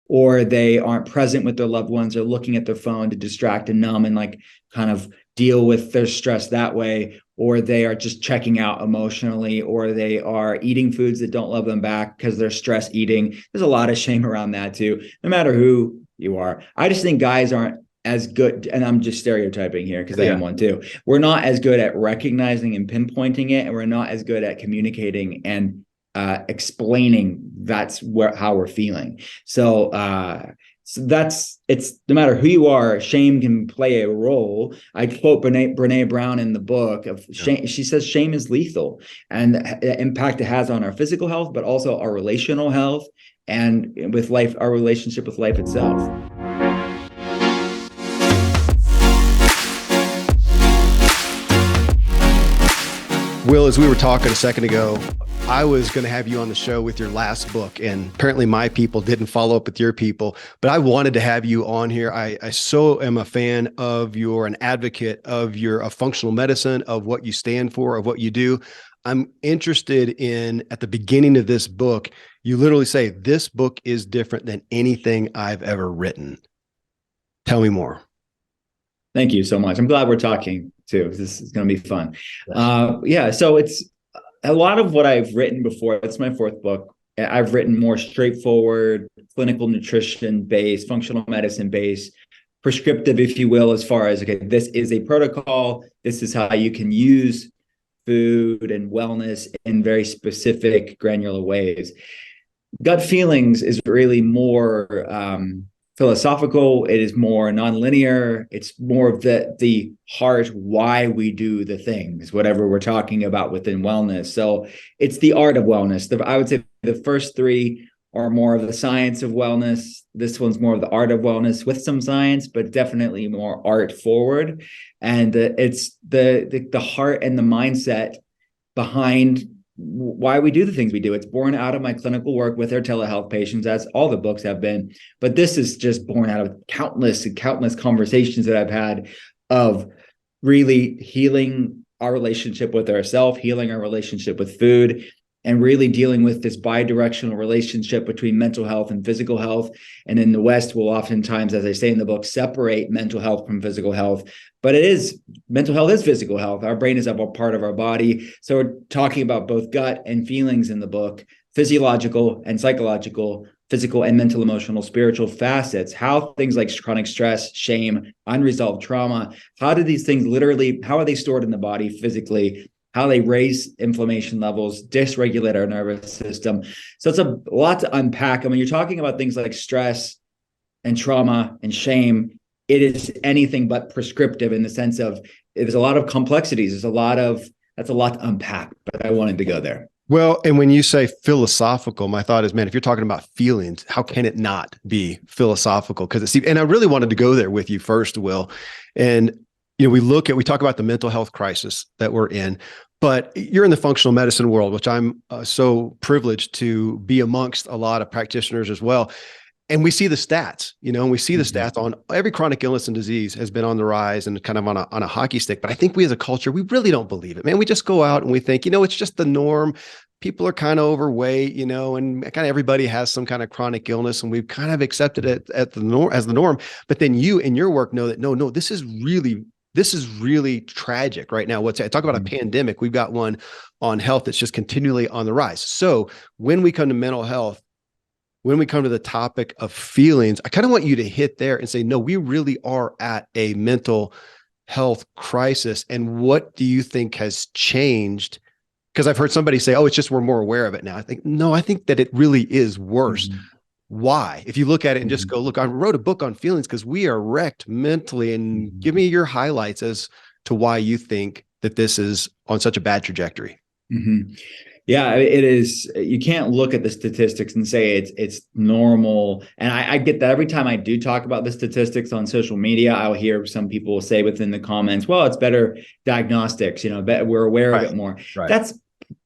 or they aren't present with their loved ones, or looking at their phone to distract and numb and like kind of deal with their stress that way, or they are just checking out emotionally, or they are eating foods that don't love them back because they're stress eating. There's a lot of shame around that too, no matter who you are. I just think guys aren't as good, and I'm just stereotyping here because I am one too. We're not as good at recognizing and pinpointing it, and we're not as good at communicating and explaining how we're feeling. So that's, it's no matter who you are, shame can play a role. I quote Brene Brown in the book of shame. She says shame is lethal, and the impact it has on our physical health, but also our relational health, and with life, our relationship with life itself. Will, as we were talking a second ago, I was going to have you on the show with your last book, and apparently my people didn't follow up with your people, but I wanted to have you on here. I so am a fan of an advocate of functional medicine, of what you stand for, of what you do. I'm interested in, at the beginning of this book, you literally say, this book is different than anything I've ever written. Tell me more. Thank you so much. I'm glad we're talking too. This is going to be fun. So it's a lot of what I've written before. It's my fourth book. I've written more straightforward, clinical nutrition based, functional medicine based, prescriptive, if you will, as far as, okay, this is a protocol. This is how you can use food and wellness in very specific, granular ways. Gut feelings is really more philosophical. It is more nonlinear. It's more of the heart, why we do the things, whatever we're talking about within wellness. So it's the art of wellness. I would say the first three are more of the science of wellness. This one's more of the art of wellness with some science, but definitely more art forward. And it's the heart and the mindset behind why we do the things we do. It's born out of my clinical work with our telehealth patients, as all the books have been. But this is just born out of countless and countless conversations that I've had of really healing our relationship with ourselves, healing our relationship with food, and really dealing with this bi-directional relationship between mental health and physical health. And in the West, we'll oftentimes, as I say in the book, separate mental health from physical health. But mental health is physical health. Our brain is a part of our body. So we're talking about both gut and feelings in the book, physiological and psychological, physical and mental, emotional, spiritual facets, how things like chronic stress, shame, unresolved trauma, how do these things how are they stored in the body physically? How they raise inflammation levels, dysregulate our nervous system. So it's a lot to unpack. And when you're talking about things like stress and trauma and shame, it is anything but prescriptive in the sense of there's a lot of complexities. That's a lot to unpack, but I wanted to go there. Well, and when you say philosophical, my thought is, man, if you're talking about feelings, how can it not be philosophical? And I really wanted to go there with you first, Will. And we talk about the mental health crisis that we're in, but you're in the functional medicine world, which I'm so privileged to be amongst a lot of practitioners as well. And we see the stats, and we see the stats on every chronic illness and disease has been on the rise and kind of on a hockey stick. But I think we as a culture, we really don't believe it, man. We just go out and we think, it's just the norm. People are kind of overweight, and kind of everybody has some kind of chronic illness, and we've kind of accepted it as the norm. But then you in your work know that, no, this is really tragic right now. Talk about a pandemic. We've got one on health that's just continually on the rise. So when we come to mental health, when we come to the topic of feelings, I kind of want you to hit there and say, no, we really are at a mental health crisis. And what do you think has changed? Because I've heard somebody say, oh, it's just we're more aware of it now. I think that it really is worse. Mm-hmm. Why? If you look at it and just go, look, I wrote a book on feelings because we are wrecked mentally, and give me your highlights as to why you think that this is on such a bad trajectory. Mm-hmm. Yeah, it is. You can't look at the statistics and say it's normal. And I get that every time I do talk about the statistics on social media, I'll hear some people say within the comments, well, it's better diagnostics, we're aware of it more. Right. That's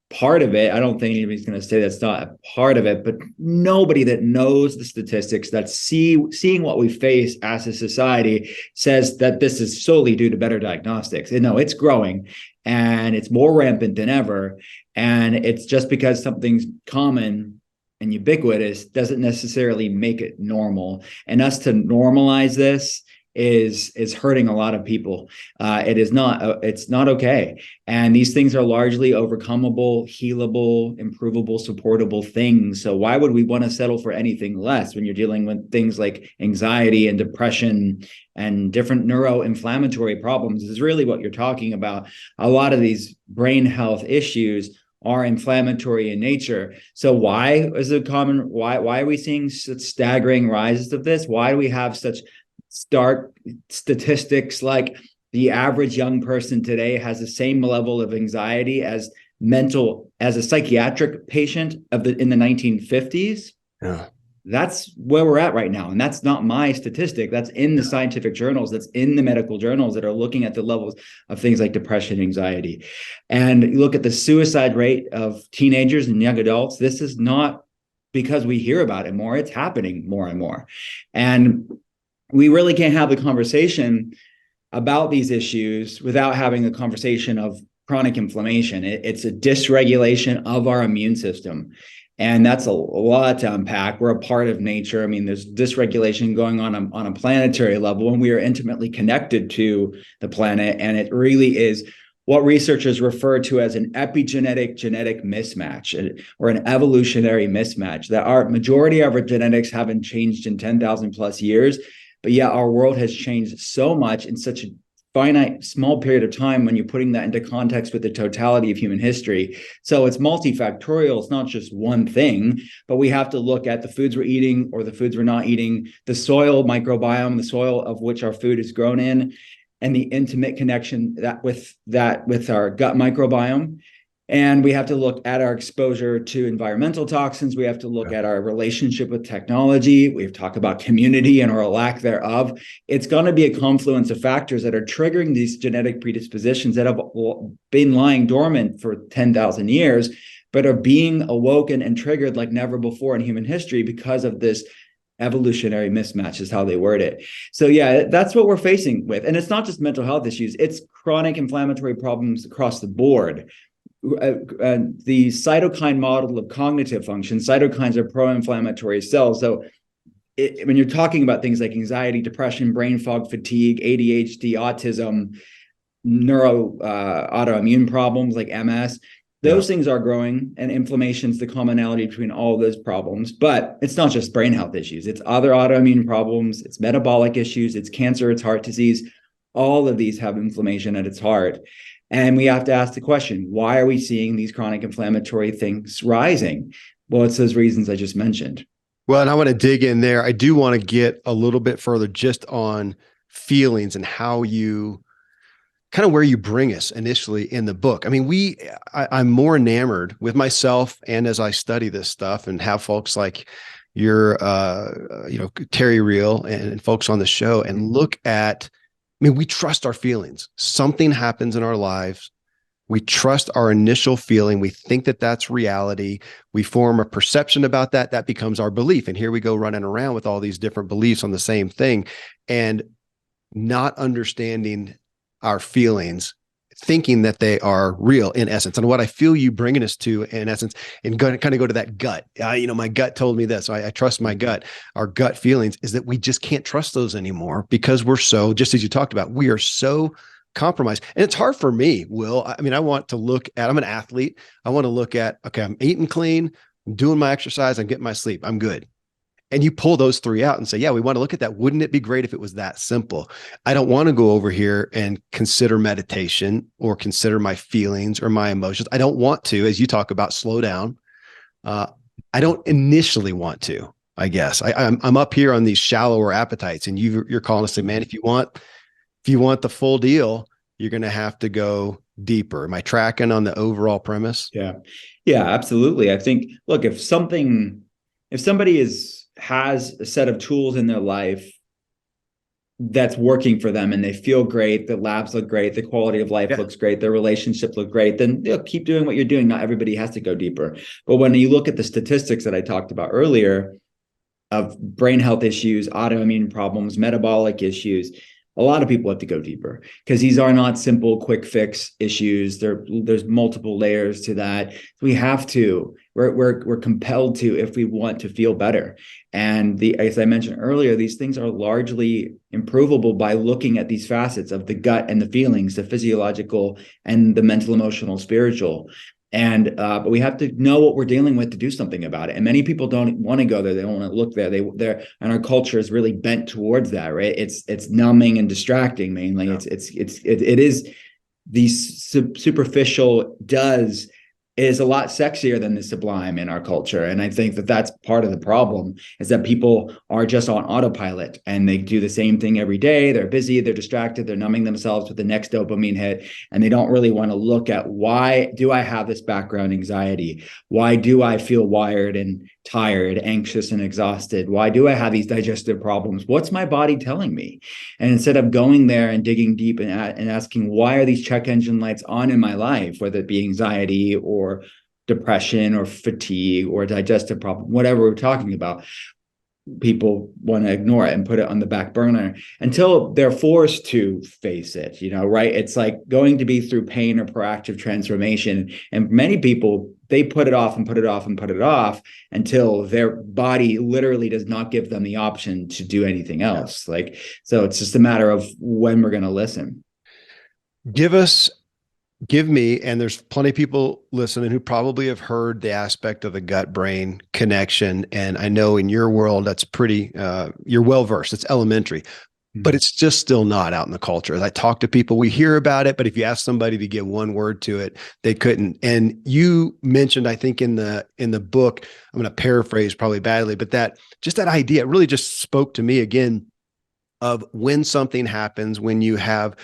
part of it. I don't think anybody's going to say that's not a part of it, but nobody that knows the statistics, that's seeing what we face as a society, says that this is solely due to better diagnostics. And no, it's growing and it's more rampant than ever. And it's just because something's common and ubiquitous doesn't necessarily make it normal. And us to normalize this is hurting a lot of people. It's not okay. And these things are largely overcomable, healable, improvable, supportable things. So why would we want to settle for anything less when you're dealing with things like anxiety and depression and different neuroinflammatory problems? Is really what you're talking about. A lot of these brain health issues are inflammatory in nature. So why are we seeing such staggering rises of this? Why do we have such stark statistics like the average young person today has the same level of anxiety as a psychiatric patient in the 1950s? Yeah. That's where we're at right now. And that's not my statistic. That's in the scientific journals, that's in the medical journals that are looking at the levels of things like depression, anxiety. And you look at the suicide rate of teenagers and young adults. This is not because we hear about it more, it's happening more and more. And we really can't have the conversation about these issues without having a conversation of chronic inflammation. It's a dysregulation of our immune system. And that's a lot to unpack. We're a part of nature. I mean, there's dysregulation going on a planetary level, and we are intimately connected to the planet. And it really is what researchers refer to as an epigenetic genetic mismatch, or an evolutionary mismatch, that our majority of our genetics haven't changed in 10,000 plus years. But yet our world has changed so much in such a finite, small period of time when you're putting that into context with the totality of human history. So it's multifactorial. It's not just one thing, but we have to look at the foods we're eating or the foods we're not eating, the soil microbiome, the soil of which our food is grown in, and the intimate connection with our gut microbiome. And we have to look at our exposure to environmental toxins. We have to look at our relationship with technology. We've talked about community and our lack thereof. It's going to be a confluence of factors that are triggering these genetic predispositions that have been lying dormant for 10,000 years, but are being awoken and triggered like never before in human history because of this evolutionary mismatch, is how they word it. So yeah, that's what we're facing with. And it's not just mental health issues, it's chronic inflammatory problems across the board. The cytokine model of cognitive function, cytokines are pro-inflammatory cells. So when you're talking about things like anxiety, depression, brain fog, fatigue, ADHD, autism, autoimmune problems like MS, those things are growing, and inflammation is the commonality between all of those problems. But it's not just brain health issues. It's other autoimmune problems, it's metabolic issues, it's cancer, it's heart disease. All of these have inflammation at its heart. And we have to ask the question, why are we seeing these chronic inflammatory things rising? Well, it's those reasons I just mentioned. Well, and I want to dig in there. I do want to get a little bit further just on feelings and how you kind of where you bring us initially in the book. I mean, I'm more enamored with myself, and as I study this stuff and have folks like your, Terry Reel and folks on the show and look at, I mean, we trust our feelings. Something happens in our lives. We trust our initial feeling. We think that that's reality. We form a perception about that. That becomes our belief. And here we go running around with all these different beliefs on the same thing and not understanding our feelings, thinking that they are real in essence. And what I feel you bringing us to in essence, and going to kind of go to that gut, my gut told me this. So I trust my gut. Our gut feelings is that we just can't trust those anymore because we're so, just as you talked about, we are so compromised. And it's hard for me, Will. I mean, I want to look at, I'm an athlete. I want to look at, okay, I'm eating clean, I'm doing my exercise, I'm getting my sleep, I'm good. And you pull those three out and say, yeah, we want to look at that. Wouldn't it be great if it was that simple? I don't want to go over here and consider meditation or consider my feelings or my emotions. I don't want to, as you talk about, slow down. I don't initially want to, I guess. I'm up here on these shallower appetites, and you're calling us, say, man, if you want the full deal, you're going to have to go deeper. Am I tracking on the overall premise? Yeah. Yeah, absolutely. I think, look, if somebody has a set of tools in their life that's working for them and they feel great, the labs look great, the quality of life looks great, their relationship look great, then keep doing what you're doing. Not everybody has to go deeper. But when you look at the statistics that I talked about earlier of brain health issues, autoimmune problems, metabolic issues, a lot of people have to go deeper because these are not simple quick fix issues. There's multiple layers to that. We have to, we're compelled to, if we want to feel better. And as I mentioned earlier, these things are largely improvable by looking at these facets of the gut and the feelings, the physiological and the mental, emotional, spiritual. And but we have to know what we're dealing with to do something about it. And many people don't want to go there. They don't want to look there. And our culture is really bent towards that, right? It's numbing and distracting mainly. Yeah. It is the superficial is a lot sexier than the sublime in our culture. And I think that that's part of the problem, is that people are just on autopilot and they do the same thing every day. They're busy, they're distracted, they're numbing themselves with the next dopamine hit. And they don't really want to look at, why do I have this background anxiety? Why do I feel wired and tired, anxious and exhausted? Why do I have these digestive problems? What's my body telling me? And instead of going there and digging deep and asking, why are these check engine lights on in my life, whether it be anxiety or depression or fatigue or digestive problem, whatever we're talking about, people want to ignore it and put it on the back burner until they're forced to face it, right? It's like going to be through pain or proactive transformation. And many people, they put it off and put it off and put it off until their body literally does not give them the option to do anything else. So it's just a matter of when we're going to listen. Give me, and there's plenty of people listening who probably have heard the aspect of the gut brain connection. And I know in your world, that's pretty, you're well versed. It's elementary, but it's just still not out in the culture. As I talk to people, we hear about it, but if you ask somebody to give one word to it, they couldn't. And you mentioned, I think in the book, I'm going to paraphrase probably badly, but that idea really just spoke to me again of when something happens, when you have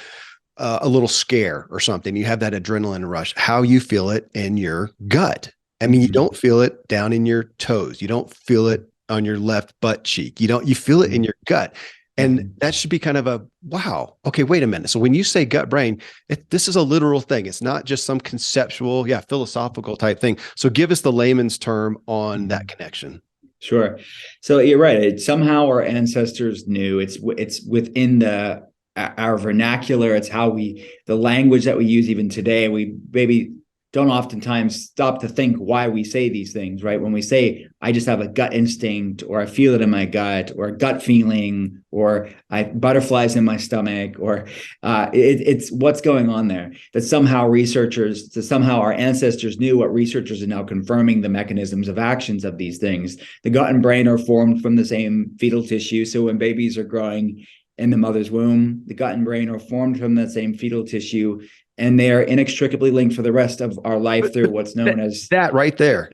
a little scare or something, you have that adrenaline rush, how you feel it in your gut. I mean, you don't feel it down in your toes. You don't feel it on your left butt cheek. You feel it in your gut. And that should be kind of a, wow, okay, wait a minute. So when you say gut brain, this is a literal thing. It's not just some conceptual, philosophical type thing. So give us the layman's term on that connection. Sure. So you're right. Somehow our ancestors knew. It's within our vernacular. It's how the language that we use even today. We maybe don't oftentimes stop to think why we say these things, right? When we say, I just have a gut instinct, or I feel it in my gut, or a gut feeling, or I butterflies in my stomach, or it's what's going on there. That somehow our ancestors knew what researchers are now confirming, the mechanisms of actions of these things. The gut and brain are formed from the same fetal tissue. So when babies are growing in the mother's womb, the gut and brain are formed from that same fetal tissue, and they are inextricably linked for the rest of our life through what's known as that right there.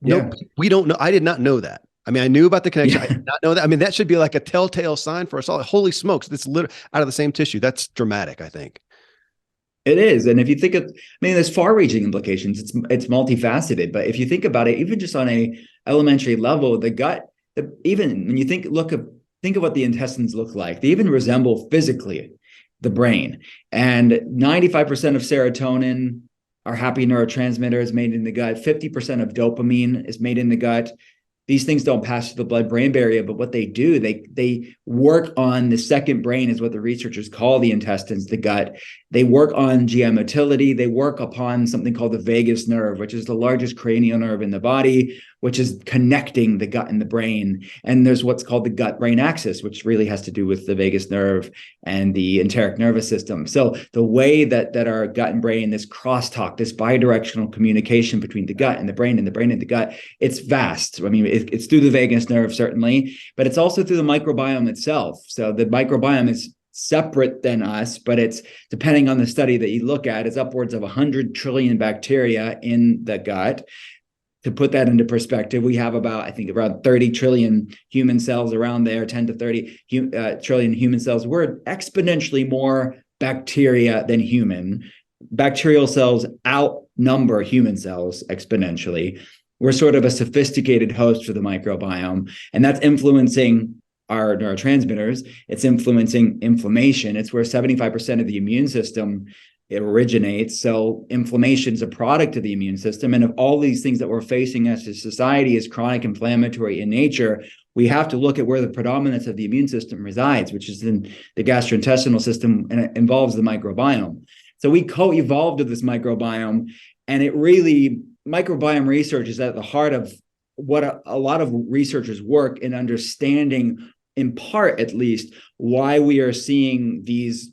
We don't know. I did not know that. I mean, I knew about the connection. I did not know that. I mean, that should be like a telltale sign for us all. Holy smokes, this literally out of the same tissue. That's dramatic, I think. It is. And if you think there's far-reaching implications. It's multifaceted. But if you think about it, even just on a elementary level, the gut, even when you think of what the intestines look like, they even resemble physically the brain. And 95% of serotonin, our happy neurotransmitter, is made in the gut. 50% of dopamine is made in the gut. These things don't pass through the blood-brain barrier, but what they do, they work on the second brain, is what the researchers call the intestines, the gut. They work on GI motility. They work upon something called the vagus nerve, which is the largest cranial nerve in the body, which is connecting the gut and the brain. And there's what's called the gut-brain axis, which really has to do with the vagus nerve and the enteric nervous system. So the way that our gut and brain, this crosstalk, this bidirectional communication between the gut and the brain and the brain and the gut, it's vast. I mean, it's through the vagus nerve, certainly, but it's also through the microbiome itself. So the microbiome is separate than us, but it's, depending on the study that you look at, it's upwards of 100 trillion bacteria in the gut. To put that into perspective, we have around 30 trillion human cells, around there, 10 to 30 trillion human cells. We're exponentially more bacteria than human. Bacterial cells outnumber human cells exponentially. We're sort of a sophisticated host for the microbiome, and that's influencing our neurotransmitters. It's influencing inflammation. It's where 75% of the immune system originates. So inflammation is a product of the immune system. And if all these things that we're facing as a society is chronic inflammatory in nature, we have to look at where the predominance of the immune system resides, which is in the gastrointestinal system, and it involves the microbiome. So we co-evolved with this microbiome, and it really, microbiome research is at the heart of what a lot of researchers work in understanding, in part at least, why we are seeing these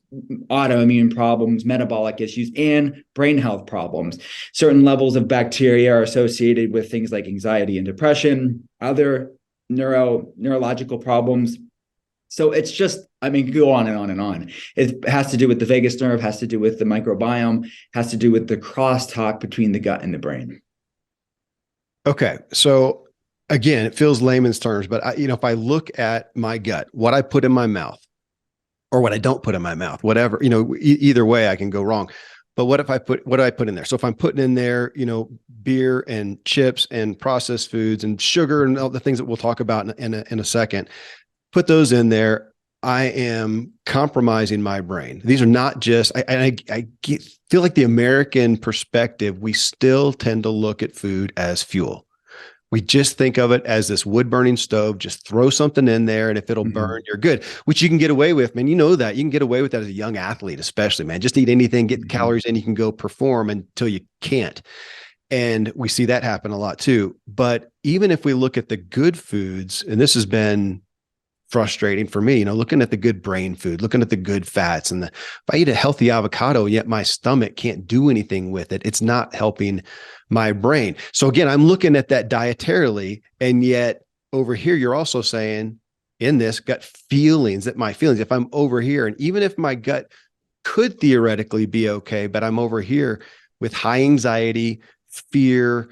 autoimmune problems, metabolic issues, and brain health problems. Certain levels of bacteria are associated with things like anxiety and depression, other neurological problems. So it's just, I mean, go on and on and on. It has to do with the vagus nerve, has to do with the microbiome, has to do with the crosstalk between the gut and the brain. Okay. So again, it feels layman's terms, but if I look at my gut, what I put in my mouth or what I don't put in my mouth, whatever, either way I can go wrong. But what do I put in there? So if I'm putting in there, beer and chips and processed foods and sugar and all the things that we'll talk about in a second, put those in there, I am compromising my brain. These are not just, feel like the American perspective, we still tend to look at food as fuel. We just think of it as this wood burning stove, just throw something in there and if it'll burn, you're good, which you can get away with, man. That you can get away with that as a young athlete, especially, man. Just eat anything, get calories in, you can go perform until you can't. And we see that happen a lot too. But even if we look at the good foods, and this has been frustrating for me, looking at the good brain food, looking at the good fats, and if I eat a healthy avocado, yet my stomach can't do anything with it, it's not helping my brain. So again, I'm looking at that dietarily, and yet over here, you're also saying in this gut feelings, that my feelings, if I'm over here, and even if my gut could theoretically be okay, but I'm over here with high anxiety, fear,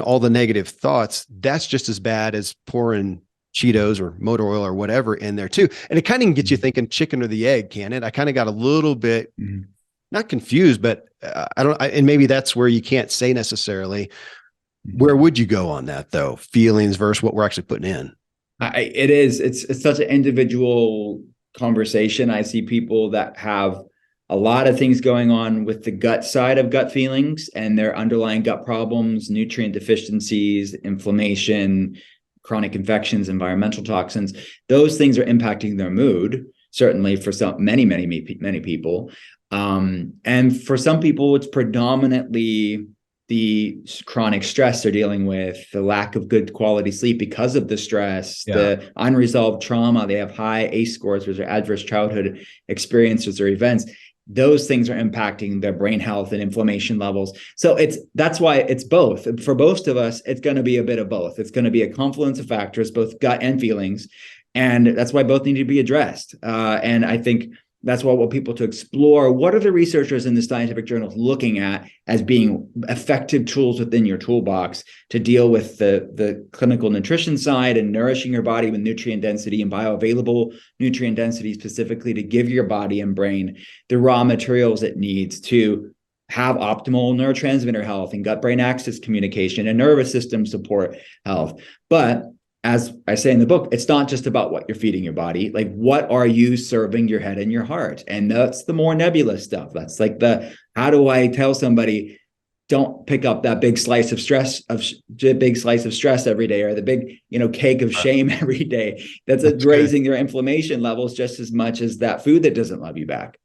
all the negative thoughts, that's just as bad as pouring Cheetos or motor oil or whatever in there too. And it kind of gets you thinking chicken or the egg, can it? I kind of got a little bit not confused, but and maybe that's where you can't say necessarily. Where would you go on that though? Feelings versus what we're actually putting in. It's such an individual conversation. I see people that have a lot of things going on with the gut side of gut feelings and their underlying gut problems, nutrient deficiencies, inflammation, chronic infections, environmental toxins. Those things are impacting their mood, certainly for many people. And for some people, it's predominantly the chronic stress they're dealing with, the lack of good quality sleep because of the stress, the unresolved trauma. They have high ACE scores, which are adverse childhood experiences or events. Those things are impacting their brain health and inflammation levels. So that's why it's both. For most of us, it's going to be a bit of both. It's going to be a confluence of factors, both gut and feelings. And that's why both need to be addressed. And I think that's why I want people to explore what are the researchers in the scientific journals looking at as being effective tools within your toolbox to deal with the clinical nutrition side and nourishing your body with nutrient density and bioavailable nutrient density, specifically to give your body and brain the raw materials it needs to have optimal neurotransmitter health and gut-brain axis communication and nervous system support health. But as I say in the book, it's not just about what you're feeding your body. Like, what are you serving your head and your heart? And that's the more nebulous stuff. That's like how do I tell somebody, don't pick up that big slice of stress every day, or the big, cake of shame every day. That's raising your inflammation levels just as much as that food that doesn't love you back.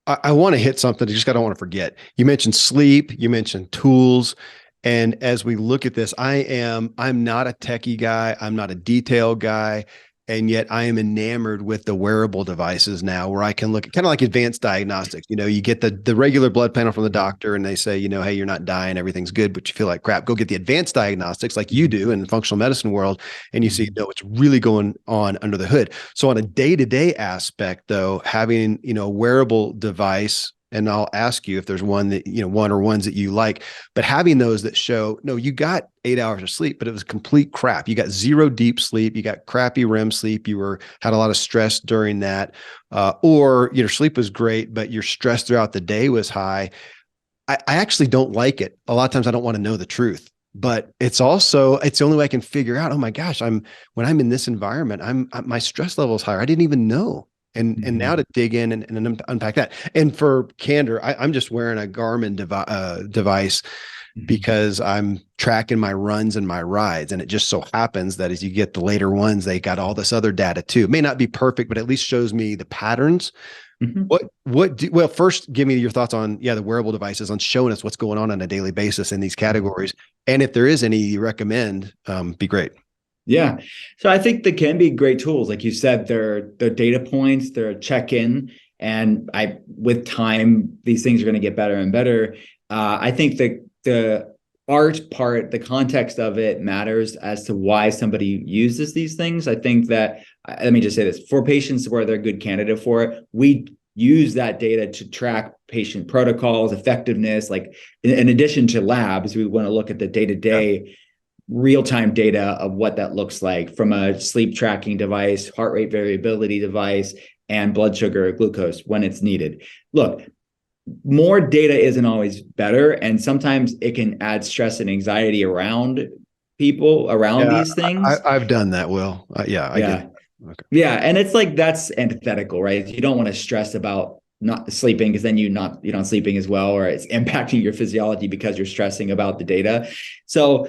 I want to hit something. I don't want to forget. You mentioned sleep, you mentioned tools. And as we look at this, I'm not a techie guy. I'm not a detail guy. And yet I am enamored with the wearable devices now, where I can look at kind of like advanced diagnostics. You get the regular blood panel from the doctor and they say, hey, you're not dying, everything's good, but you feel like crap. Go get the advanced diagnostics like you do in the functional medicine world. And you see, what's really going on under the hood. So on a day-to-day aspect though, having, a wearable device, and I'll ask you if there's one or ones that you like, but having those that show, no, you got 8 hours of sleep, but it was complete crap. You got zero deep sleep. You got crappy REM sleep. Had a lot of stress during that, or your sleep was great, but your stress throughout the day was high. I actually don't like it. A lot of times I don't want to know the truth, but it's the only way I can figure out, oh my gosh, when I'm in this environment, my stress level is higher. I didn't even know. And now to dig in and unpack that. And for candor, I'm just wearing a Garmin device Mhm. because I'm tracking my runs and my rides. And it just so happens that as you get the later ones, they got all this other data too. It may not be perfect, but at least shows me the patterns. Mhm. Well, first give me your thoughts on, yeah, the wearable devices on showing us what's going on a daily basis in these categories. And if there is any you recommend, be great. Yeah. So I think they can be great tools. Like you said, they're data points, they're a check-in. And with time, these things are going to get better and better. I think the art part, the context of it matters as to why somebody uses these things. I think that, let me just say this, for patients where they're a good candidate for it, we use that data to track patient protocols, effectiveness. Like in addition to labs, we want to look at the Yeah. day-to-day real-time data of what that looks like from a sleep tracking device, heart rate variability device, and blood sugar or glucose when it's needed. Look, more data isn't always better, and sometimes it can add stress and anxiety around people around Yeah. these things. I've done that. Will. Yeah, I get it. Yeah. Okay. Yeah, and it's like that's antithetical, right? You don't want to stress about not sleeping because then you're not sleeping as well, or it's impacting your physiology because you're stressing about the data. So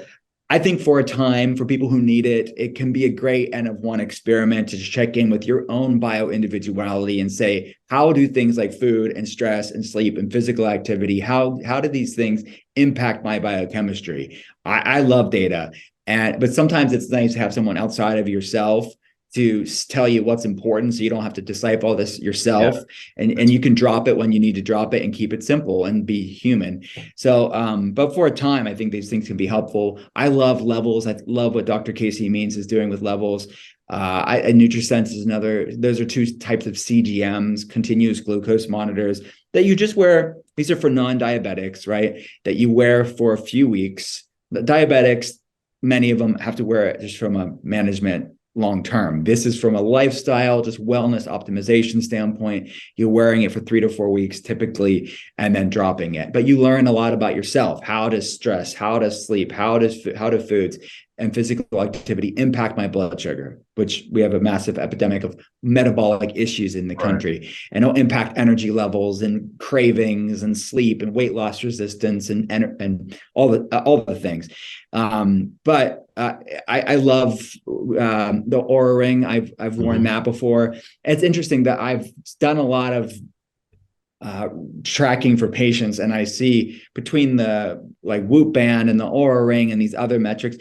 I think for a time, for people who need it, it can be a great N of one experiment to just check in with your own bio individuality and say, how do things like food and stress and sleep and physical activity, how do these things impact my biochemistry? I love data, but sometimes it's nice to have someone outside of yourself to tell you what's important so you don't have to decipher all this yourself, Yeah. and you can drop it when you need to drop it and keep it simple and be human. So but for a time I think these things can be helpful. I love levels. I love what Dr. Casey Means is doing with levels. NutriSense is another. Those are two types of CGMs, continuous glucose monitors, that you just wear. These are for non-diabetics, right? That you wear for a few weeks. The diabetics, many of them have to wear it just from a management long term. This is from a lifestyle, just wellness optimization standpoint. You're wearing it for 3 to 4 weeks typically, and then dropping it. But you learn a lot about yourself: how does stress, how does sleep, how do foods and physical activity impact my blood sugar, which we have a massive epidemic of metabolic issues in the Right. country, and it'll impact energy levels and cravings and sleep and weight loss resistance and all the things. But I love the Aura Ring. I've worn Mhm. that before. It's interesting that I've done a lot of uh, tracking for patients, and I see between the like Whoop band and the Aura Ring and these other metrics,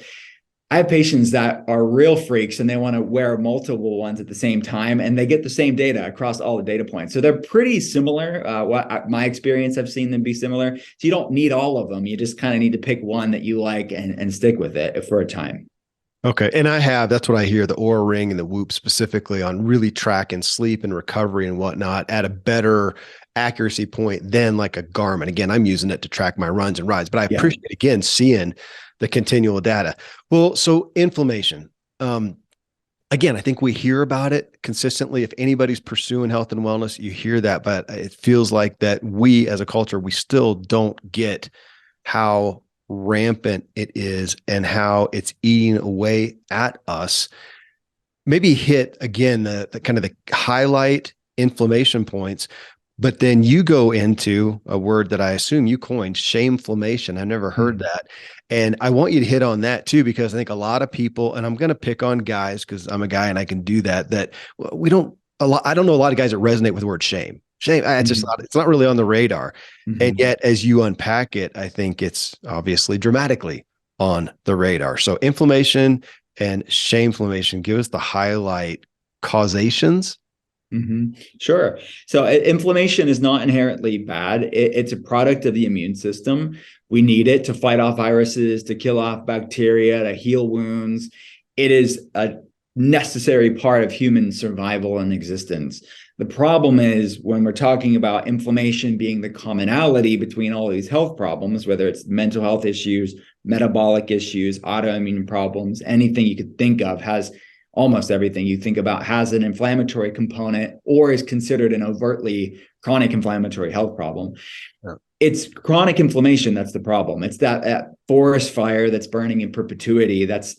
I have patients that are real freaks and they want to wear multiple ones at the same time, and they get the same data across all the data points. So they're pretty similar. My experience, I've seen them be similar. So you don't need all of them. You just kind of need to pick one that you like and stick with it for a time. Okay. And that's what I hear, the Aura Ring and the Whoop specifically on really tracking sleep and recovery and whatnot at a better accuracy point than like a Garmin. Again, I'm using it to track my runs and rides, but I Yeah. appreciate again seeing the continual data. Well, so inflammation. Um, Again, I think we hear about it consistently. If anybody's pursuing health and wellness, you hear that, but it feels like that we as a culture, we still don't get how rampant it is and how it's eating away at us. Maybe hit again the kind of the highlight inflammation points, but then you go into a word that I assume you coined, shameflammation. I've never heard Mm-hmm. that. And I want you to hit on that too, because I think a lot of people, and I'm going to pick on guys because I'm a guy and I can do that, that we don't, a lot, I don't know a lot of guys that resonate with the word shame. Shame, it's just Mm-hmm. not, it's not really on the radar. And Mm-hmm. yet, as you unpack it, I think it's obviously dramatically on the radar. So, inflammation and shameflammation, give us the highlight causations. Mm-hmm. Sure. So inflammation is not inherently bad. It's a product of the immune system. We need it to fight off viruses, to kill off bacteria, to heal wounds. It is a necessary part of human survival and existence. The problem is when we're talking about inflammation being the commonality between all these health problems, whether it's mental health issues, metabolic issues, autoimmune problems, anything you could think of has almost everything you think about has an inflammatory component or is considered an overtly chronic inflammatory health problem. Yeah. It's chronic inflammation that's the problem. It's that forest fire that's burning in perpetuity. It's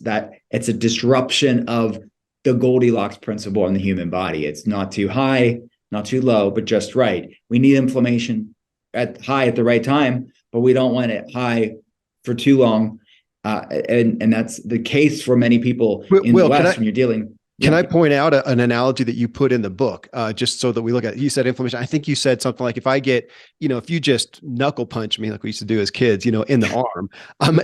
a disruption of the Goldilocks principle in the human body. It's not too high, not too low, but just right. We need inflammation at high at the right time, but we don't want it high for too long. And that's the case for many people in the Will, West when you're dealing. can Yeah. I point out an analogy that you put in the book, just so that we look at it? You said inflammation. I think you said something like, if I get, if you just knuckle punch me like we used to do as kids, in the arm,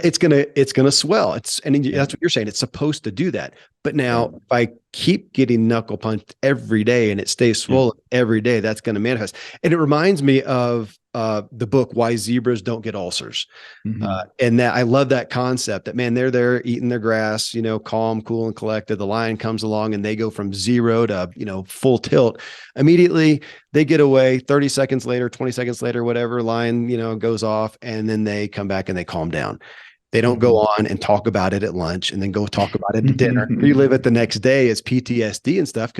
it's gonna swell. Yeah. That's what you're saying. It's supposed to do that. But now, Yeah. if I keep getting knuckle punched every day and it stays Yeah. swollen every day, that's going to manifest. And it reminds me of the book Why Zebras Don't Get Ulcers. Mm-hmm. And that I love that concept that, man, they're there eating their grass, calm, cool, and collected. The lion comes along and they go from zero to, full tilt. Immediately they get away. 30 seconds later, 20 seconds later, whatever, lion, goes off, and then they come back and they calm down. They don't go on and talk about it at lunch and then go talk about it at dinner. Relive it the next day as PTSD and stuff.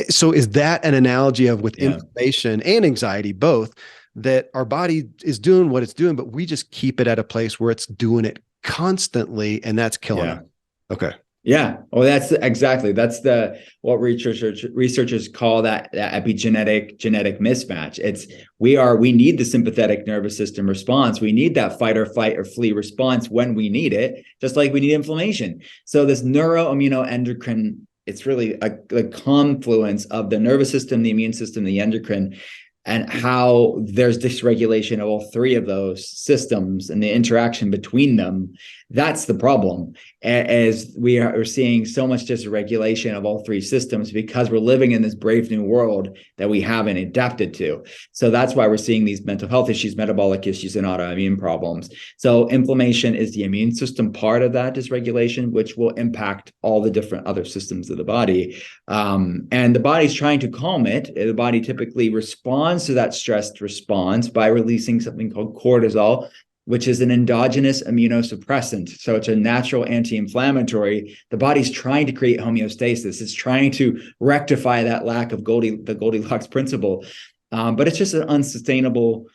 So is that an analogy of, with Yeah. inflammation and anxiety, both, that our body is doing what it's doing, but we just keep it at a place where it's doing it constantly, and that's killing Yeah. us? Okay. Yeah. Well, that's what researchers call that epigenetic genetic mismatch. We need the sympathetic nervous system response. We need that fight or flight or flee response when we need it, just like we need inflammation. So this neuroimmunoendocrine, it's really a confluence of the nervous system, the immune system, the endocrine, and how there's dysregulation of all three of those systems and the interaction between them. That's the problem, as we're seeing so much dysregulation of all three systems because we're living in this brave new world that we haven't adapted to. So that's why we're seeing these mental health issues, metabolic issues, and autoimmune problems. So inflammation is the immune system part of that dysregulation, which will impact all the different other systems of the body. And the body's trying to calm it. The body typically responds to that stressed response by releasing something called cortisol, which is an endogenous immunosuppressant. So it's a natural anti-inflammatory. The body's trying to create homeostasis. It's trying to rectify that lack of the Goldilocks principle. But it's just an unsustainable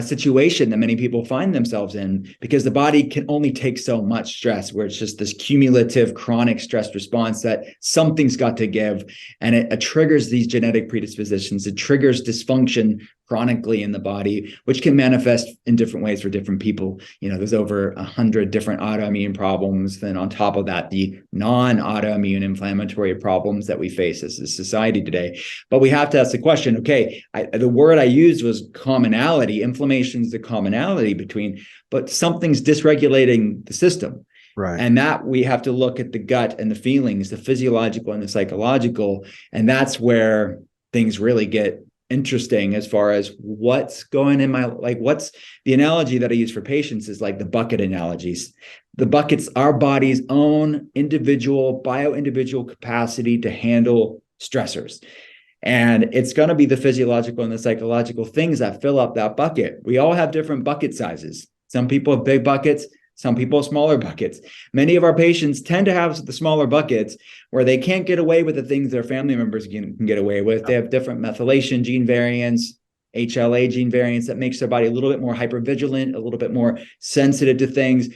situation that many people find themselves in, because the body can only take so much stress, where it's just this cumulative chronic stress response that something's got to give, and it triggers these genetic predispositions. It triggers dysfunction chronically in the body, which can manifest in different ways for different people. There's over 100 different autoimmune problems. Then on top of that, the non-autoimmune inflammatory problems that we face as a society today. But we have to ask the question, okay, the word I used was commonality. Inflammation is the commonality between, but something's dysregulating the system. Right. And that we have to look at the gut and the feelings, the physiological and the psychological. And that's where things really get interesting, as far as what's going in what's the analogy that I use for patients is like the bucket analogies. The bucket's our body's own bio-individual capacity to handle stressors. And it's going to be the physiological and the psychological things that fill up that bucket. We all have different bucket sizes. Some people have big buckets, some people have smaller buckets. Many of our patients tend to have the smaller buckets where they can't get away with the things their family members can get away with. They have different methylation gene variants, HLA gene variants that makes their body a little bit more hypervigilant, a little bit more sensitive to things.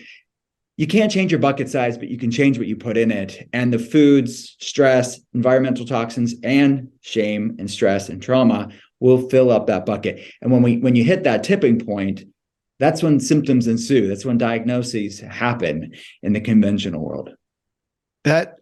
You can't change your bucket size, but you can change what you put in it. And the foods, stress, environmental toxins, and shame and stress and trauma will fill up that bucket. And when you hit that tipping point, that's when symptoms ensue. That's when diagnoses happen in the conventional world. That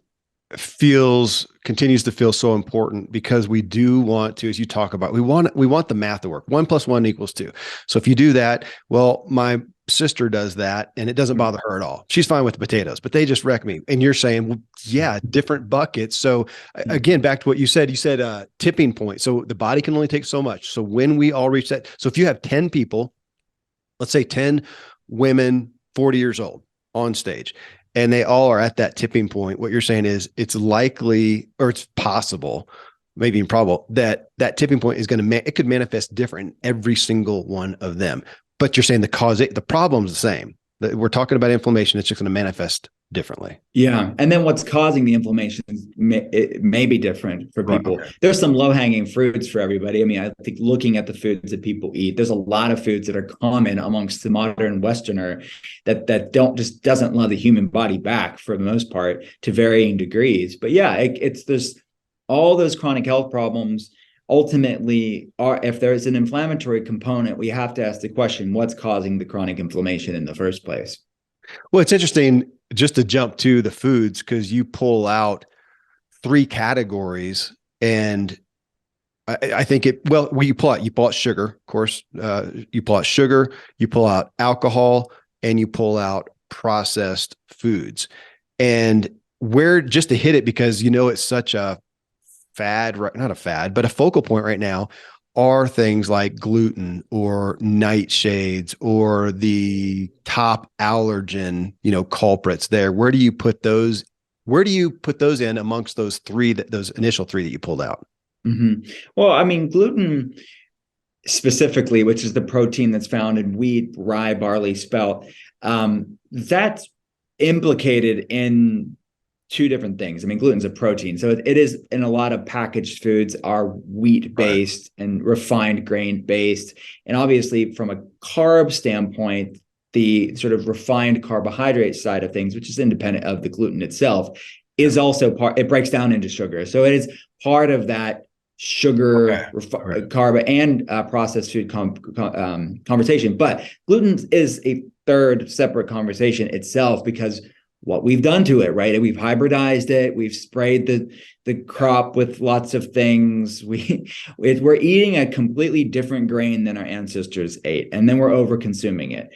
continues to feel so important, because we do want to, as you talk about, we want the math to work. 1 + 1 = 2. So if you do that, well, my sister does that and it doesn't bother her at all. She's fine with the potatoes, but they just wreck me. And you're saying, well, yeah, different buckets. So again, back to what you said tipping point. So the body can only take so much. So when we all reach that, so if you have 10 people, let's say 10 women, 40 years old on stage, and they all are at that tipping point, what you're saying is it's likely, or it's possible, maybe even probable, that tipping point is it could manifest different in every single one of them. But you're saying the problem's the same. We're talking about inflammation. It's just going to manifest differently. Yeah. And then what's causing the inflammation it may be different for people. Right. There's some low-hanging fruits for everybody. I mean, I think looking at the foods that people eat, there's a lot of foods that are common amongst the modern Westerner that doesn't love the human body back, for the most part, to varying degrees. But yeah, there's all those chronic health problems ultimately, if there's an inflammatory component, we have to ask the question, what's causing the chronic inflammation in the first place? Well, it's interesting just to jump to the foods because you pull out three categories, and I think well, you pull out sugar, of course, you pull out sugar, you pull out alcohol, and you pull out processed foods. And where, just to hit it, because it's such a fad, right? Not a fad, but a focal point right now, are things like gluten or nightshades or the top allergen, culprits there. Where do you put those? Where do you put those in amongst those those initial three that you pulled out? Mm-hmm. Well, I mean, gluten specifically, which is the protein that's found in wheat, rye, barley, spelt, that's implicated in two different things. I mean, gluten's a protein, so it is in a lot of packaged foods are wheat Right. based and refined grain based, and obviously from a carb standpoint, the sort of refined carbohydrate side of things, which is independent of the gluten itself, Yeah. is also part. It breaks down into sugar, so it is part of that Okay. sugar, Right. carb, and processed food conversation. But gluten is a third separate conversation itself because what we've done to it, right? We've hybridized it. We've sprayed the crop with lots of things. We're eating a completely different grain than our ancestors ate, and then we're over consuming it.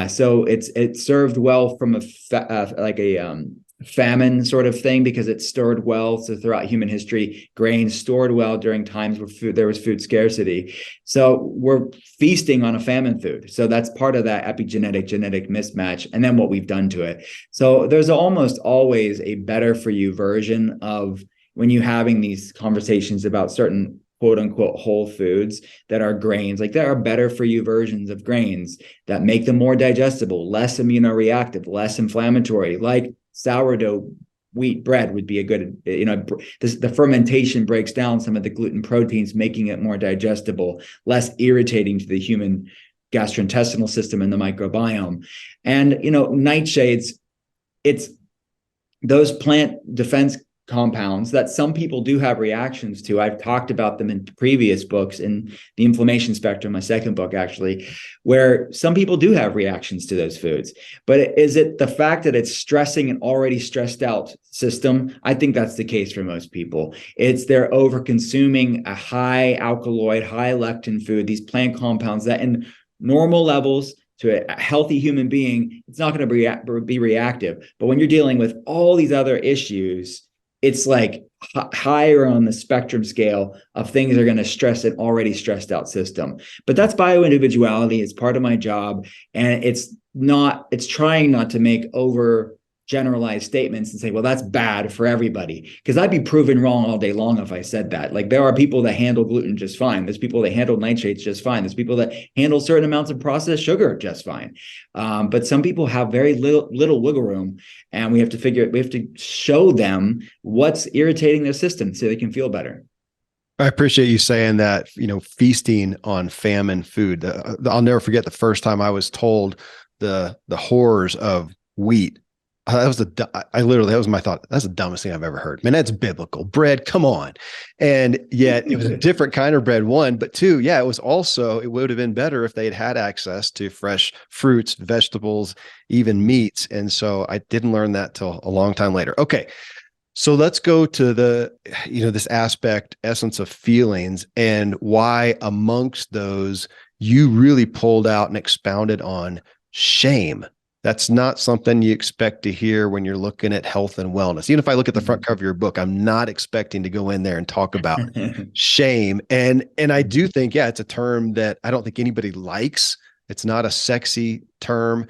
So it's served well from like a famine sort of thing because it stored well. So throughout human history, grain stored well during times where there was food scarcity. So we're feasting on a famine food. So that's part of that epigenetic genetic mismatch, and then what we've done to it. So there's almost always a better for you version of when you're having these conversations about certain quote unquote whole foods that are grains. Like there are better for you versions of grains that make them more digestible, less immunoreactive, less inflammatory, like sourdough wheat bread would be a good, the fermentation breaks down some of the gluten proteins, making it more digestible, less irritating to the human gastrointestinal system and the microbiome. And, nightshades, it's those plant defense compounds that some people do have reactions to. I've talked about them in previous books, in the inflammation spectrum, my second book actually, where some people do have reactions to those foods. But is it the fact that it's stressing an already stressed out system? I think that's the case for most people. It's they're over consuming a high alkaloid, high lectin food, these plant compounds that in normal levels to a healthy human being, it's not going to be reactive. But when you're dealing with all these other issues, it's like higher on the spectrum scale of things that are going to stress an already stressed out system. But that's bioindividuality. It's part of my job. And it's trying not to make over generalized statements and say, well, that's bad for everybody. Because I'd be proven wrong all day long if I said that. Like there are people that handle gluten just fine. There's people that handle nightshades just fine. There's people that handle certain amounts of processed sugar just fine. But some people have very little wiggle room, and we have to show them what's irritating their system so they can feel better. I appreciate you saying that, feasting on famine food. I'll never forget the first time I was told the horrors of wheat. That was my thought. That's the dumbest thing I've ever heard. Man, that's biblical bread. Come on. And yet it was a different kind of bread, one, but two, yeah, it would have been better if they had had access to fresh fruits, vegetables, even meats. And so I didn't learn that till a long time later. Okay. So let's go to this essence of feelings, and why amongst those you really pulled out and expounded on shame. That's not something you expect to hear when you're looking at health and wellness. Even if I look at the front cover of your book, I'm not expecting to go in there and talk about shame. And I do think, yeah, it's a term that I don't think anybody likes. It's not a sexy term.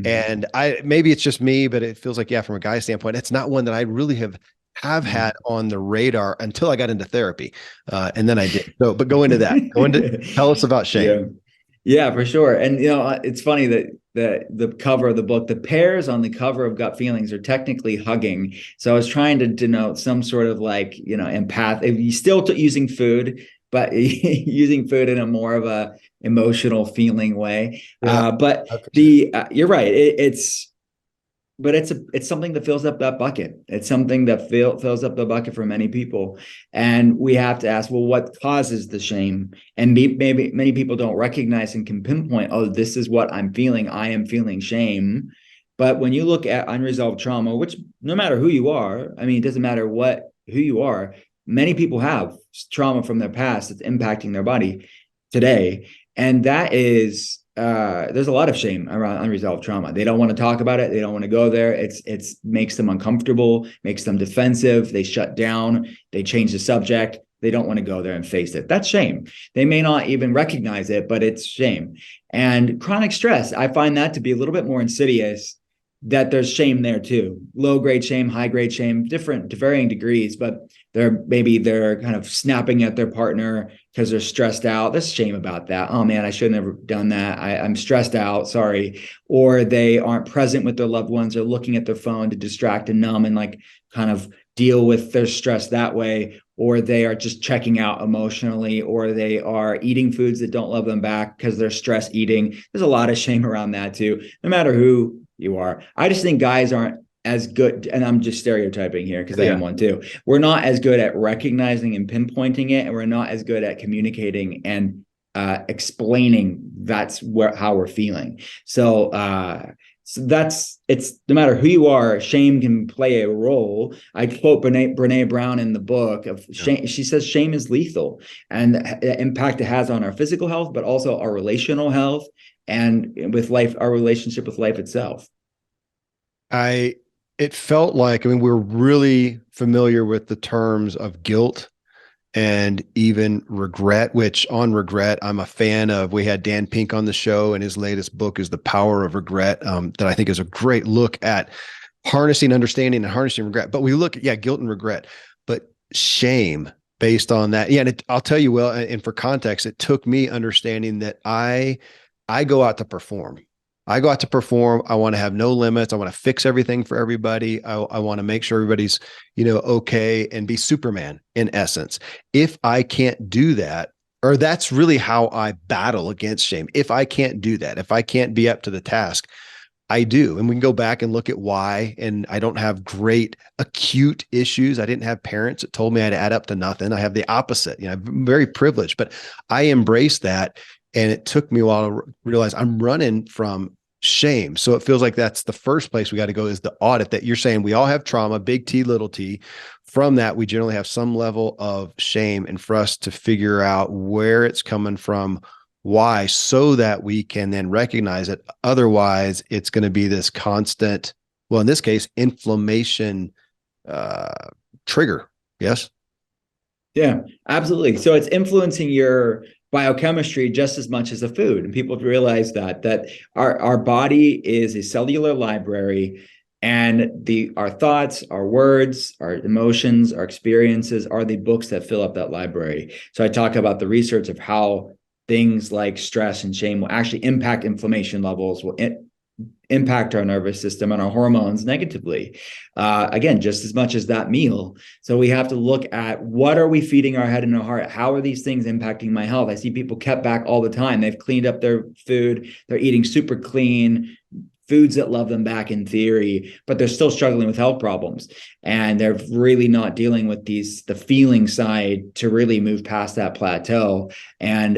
And maybe it's just me, but it feels like, yeah, from a guy standpoint, it's not one that I really have had on the radar until I got into therapy. And then I did. So, but go into that. Tell us about shame. Yeah. Yeah, for sure. And it's funny that the cover of the book, the pears on the cover of Gut Feelings are technically hugging. So I was trying to denote some sort of like, empath. If you still using food, but using food in a more of a emotional feeling way. Yeah, But I appreciate it. you're right. It's but it's something that fills up that bucket. It's something that fills up the bucket for many people. And we have to ask, well, what causes the shame? And maybe many people don't recognize and can pinpoint, oh, this is what I'm feeling. I am feeling shame. But when you look at unresolved trauma, which no matter who you are, I mean, it doesn't matter who you are, many people have trauma from their past that's impacting their body today. And that is there's a lot of shame around unresolved trauma. They don't want to talk about it. They don't want to go there. It's makes them uncomfortable, makes them defensive. They shut down. They change the subject. They don't want to go there and face it. That's shame. They may not even recognize it, but it's shame. And chronic stress, I find that to be a little bit more insidious, that there's shame there too. Low grade shame, high grade shame, different to varying degrees, but they're kind of snapping at their partner because they're stressed out. There's shame about that. Oh man, I should have never done that. I'm stressed out. Sorry. Or they aren't present with their loved ones, or looking at their phone to distract and numb and like kind of deal with their stress that way. Or they are just checking out emotionally, or they are eating foods that don't love them back because they're stress eating. There's a lot of shame around that too, no matter who you are. I just think guys aren't as good, and I'm just stereotyping here because I am one too. We're not as good at recognizing and pinpointing it, and we're not as good at communicating and explaining how we're feeling. So that's it's no matter who you are, shame can play a role. I quote Brene Brown in the book of shame. She says shame is lethal, and the impact it has on our physical health, but also our relational health, and with life, our relationship with life itself. It felt like, I mean, we're really familiar with the terms of guilt and even regret, which on regret, I'm a fan of. We had Dan Pink on the show, and his latest book is The Power of Regret, that I think is a great look at harnessing understanding and harnessing regret. But we look at, guilt and regret, but shame based on that. Yeah. And I'll tell you, well, and for context, it took me understanding that I go out to perform. I go out to perform. I want to have no limits. I want to fix everything for everybody. I want to make sure everybody's, okay, and be Superman in essence. If I can't do that, or that's really how I battle against shame. If I can't do that, if I can't be up to the task, I do. And we can go back and look at why. And I don't have great acute issues. I didn't have parents that told me I had to add up to nothing. I have the opposite. I'm very privileged, but I embrace that. And it took me a while to realize I'm running from shame. So it feels like that's the first place we got to go, is the audit that you're saying. We all have trauma, big T, little t. From that, we generally have some level of shame, and for us to figure out where it's coming from, why, so that we can then recognize it. Otherwise, it's going to be this constant, well, in this case, inflammation trigger. Yes. Yeah, absolutely. So it's influencing your biochemistry just as much as the food. And people realize that our body is a cellular library, and our thoughts, our words, our emotions, our experiences are the books that fill up that library. So I talk about the research of how things like stress and shame will actually impact inflammation levels, will impact our nervous system and our hormones negatively. Again, just as much as that meal. So we have to look at, what are we feeding our head and our heart? How are these things impacting my health? I see people kept back all the time. They've cleaned up their food. They're eating super clean foods that love them back in theory, but they're still struggling with health problems. And they're really not dealing with the feeling side to really move past that plateau. And,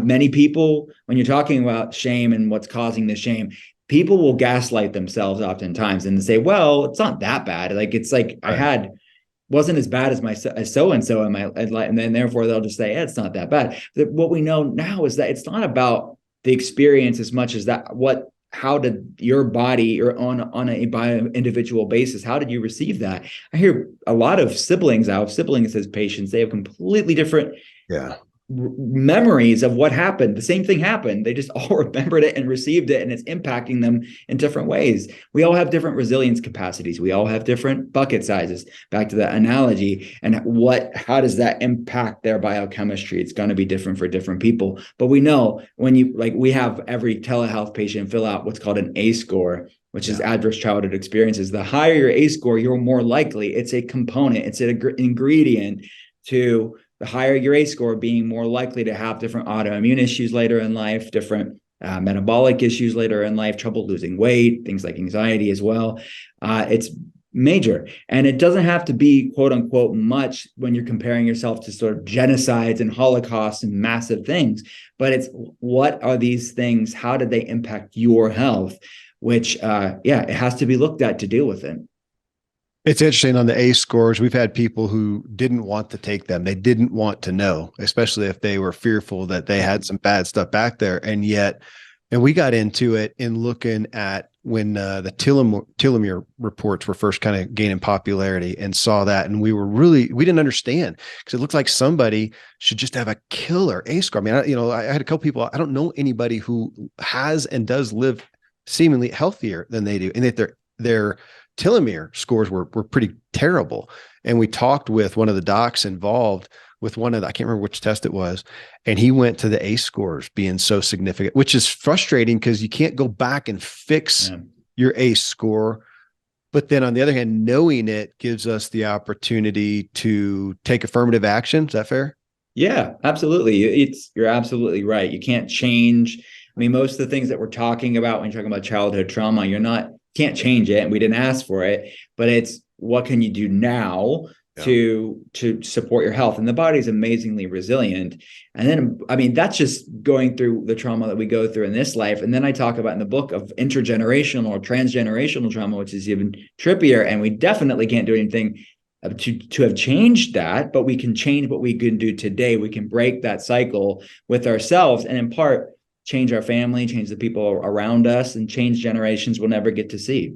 many people, when you're talking about shame and what's causing the shame, people will gaslight themselves oftentimes and say, well, it's not that bad. Like, it's like, right. Wasn't as bad as so-and-so in my life. And then therefore they'll just say, it's not that bad. What we know now is that it's not about the experience as much as how did your body, or on a by individual basis, how did you receive that? I hear a lot of siblings as patients, they have completely different memories of what happened. The same thing happened. They just all remembered it and received it, and it's impacting them in different ways. We all have different resilience capacities. We all have different bucket sizes, back to that analogy. And how does that impact their biochemistry? It's going to be different for different people. But we know we have every telehealth patient fill out what's called an A score, which is adverse childhood experiences. The higher your A score, you're more likely. It's a component. It's an ingredient to the higher your A score, being more likely to have different autoimmune issues later in life, different metabolic issues later in life, trouble losing weight, things like anxiety as well. It's major. And it doesn't have to be quote unquote much when you're comparing yourself to sort of genocides and holocausts and massive things, but it's what are these things? How did they impact your health? Which, it has to be looked at to deal with it. It's interesting on the ACE scores. We've had people who didn't want to take them. They didn't want to know, especially if they were fearful that they had some bad stuff back there. And we got into it in looking at when the telomere reports were first kind of gaining popularity, and saw that. And we didn't understand, because it looked like somebody should just have a killer ACE score. I mean, I had a couple people, I don't know anybody who has and does live seemingly healthier than they do, and that their telomere scores were pretty terrible. And we talked with one of the docs involved with I can't remember which test it was. And he went to the ACE scores being so significant, which is frustrating because you can't go back and fix your ACE score. But then on the other hand, knowing it gives us the opportunity to take affirmative action. Is that fair? Yeah, absolutely. You're absolutely right. You can't change. I mean, most of the things that we're talking about when you're talking about childhood trauma, can't change it, and we didn't ask for it, but it's what can you do now to support your health? And the body is amazingly resilient. And then, I mean, that's just going through the trauma that we go through in this life. And then I talk about in the book of intergenerational or transgenerational trauma, which is even trippier. And we definitely can't do anything to have changed that, but we can change what we can do today. We can break that cycle with ourselves, and in part change our family, change the people around us, and change generations we'll never get to see.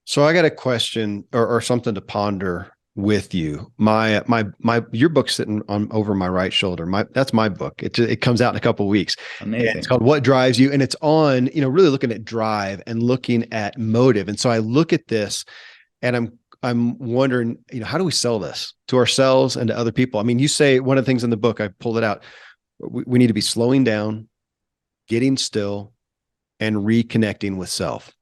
So I got a question or something to ponder with you. Your book's sitting on over my right shoulder. That's my book. It comes out in a couple of weeks. Amazing. It's called What Drives You, and it's on, really looking at drive and looking at motive. And so I look at this, and I'm wondering, how do we sell this to ourselves and to other people? I mean, you say one of the things in the book, I pulled it out. We need to be slowing down, getting still, and reconnecting with self.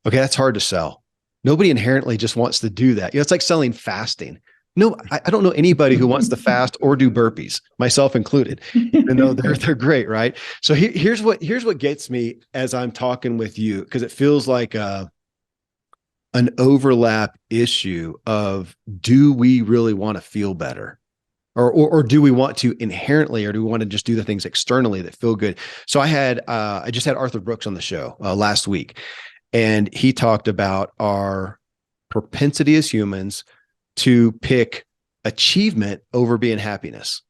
Okay, that's hard to sell. Nobody inherently just wants to do that. It's like selling fasting. No, I don't know anybody who wants to fast or do burpees, myself included. Even though they're great, right? So here's what gets me as I'm talking with you, because it feels like an overlap issue of, do we really want to feel better? Or do we want to inherently, or do we want to just do the things externally that feel good? So I just had Arthur Brooks on the show last week, and he talked about our propensity as humans to pick achievement over being happiness.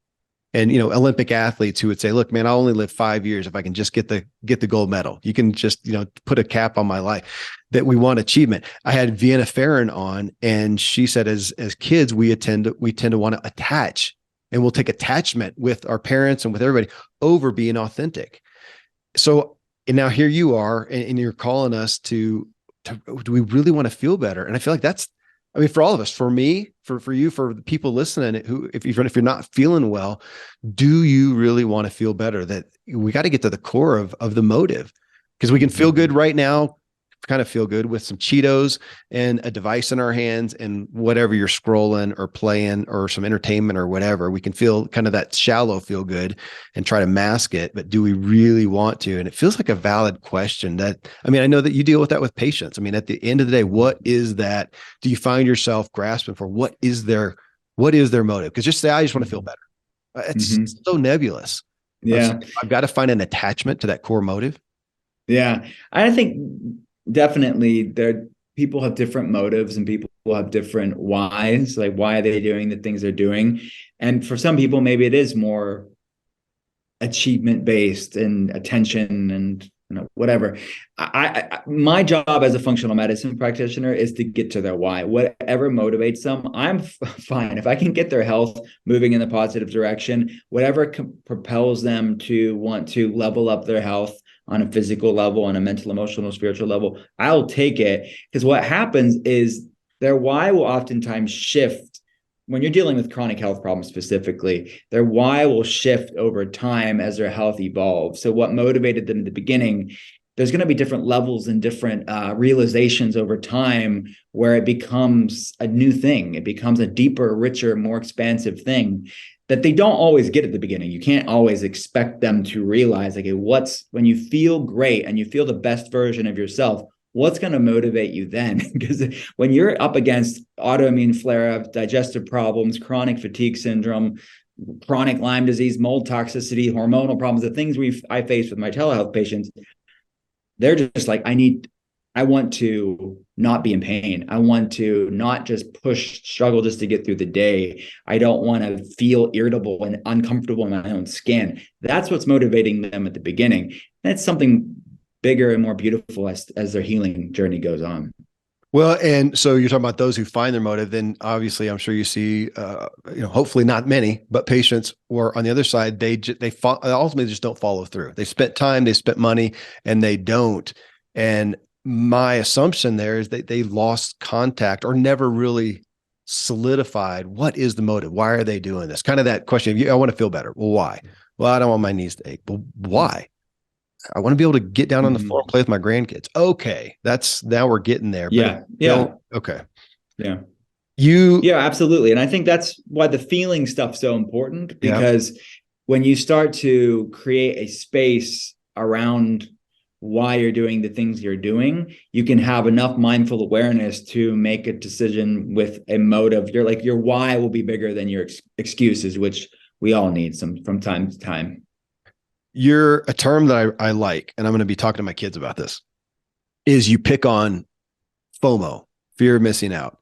And, Olympic athletes who would say, look, man, I'll only live 5 years if I can just get the gold medal. You can just, put a cap on my life. That we want achievement. I had Vienna Farron on, and she said, as kids, we tend to want to attach, and we'll take attachment with our parents and with everybody over being authentic. So, and now here you are, and you're calling us to do we really want to feel better? And I feel like that's, I mean, for all of us, for me, for you, for the people listening, who, if you're not feeling well, do you really want to feel better? That we got to get to the core of the motive, because we can feel good right now, kind of feel good with some Cheetos and a device in our hands and whatever you're scrolling or playing or some entertainment or whatever. We can feel kind of that shallow feel good and try to mask it, but do we really want to? And it feels like a valid question that, I mean, I know that you deal with that with patients. I mean, at the end of the day, what is that? Do you find yourself grasping for what is their motive? Because just say, I just want to feel better. It's so nebulous. Yeah. I've got to find an attachment to that core motive. Yeah. I think definitely people have different motives, and people have different whys. Like, why are they doing the things they're doing? And for some people, maybe it is more achievement based and attention and whatever. My job as a functional medicine practitioner is to get to their why. Whatever motivates them, I'm fine. If I can get their health moving in the positive direction, whatever propels them to want to level up their health on a physical level, on a mental, emotional, spiritual level, I'll take it. Because what happens is their why will oftentimes shift. When you're dealing with chronic health problems specifically, their why will shift over time as their health evolves. So what motivated them in the beginning, there's going to be different levels and different realizations over time where it becomes a new thing. It becomes a deeper, richer, more expansive thing that they don't always get at the beginning. You can't always expect them to realize, like, what's when you feel great and you feel the best version of yourself, what's going to motivate you then? Because when you're up against autoimmune flare-ups, digestive problems, chronic fatigue syndrome, chronic Lyme disease, mold toxicity, hormonal problems, the things I face with my telehealth patients, they're just like, I want to not be in pain. I want to not just struggle just to get through the day. I don't want to feel irritable and uncomfortable in my own skin. That's what's motivating them at the beginning. That's something bigger and more beautiful as their healing journey goes on. Well, and so you're talking about those who find their motive. Then obviously, I'm sure you see, hopefully not many, but patients were on the other side. They ultimately just don't follow through. They spent time, they spent money, and they don't. And my assumption there is that they lost contact or never really solidified what is the motive. Why are they doing this? Kind of that question. I want to feel better. Well, why? Well, I don't want my knees to ache. Well, why? I want to be able to get down on the floor and play with my grandkids. Okay. Now we're getting there. Yeah. Yeah. Okay. Yeah. Yeah, absolutely. And I think that's why the feeling stuff's so important, because when you start to create a space around why you're doing the things you're doing, you can have enough mindful awareness to make a decision with a motive. Your why will be bigger than your excuses, which we all need from time to time. You're a term that I like, and I'm going to be talking to my kids about this, is you pick on FOMO, fear of missing out,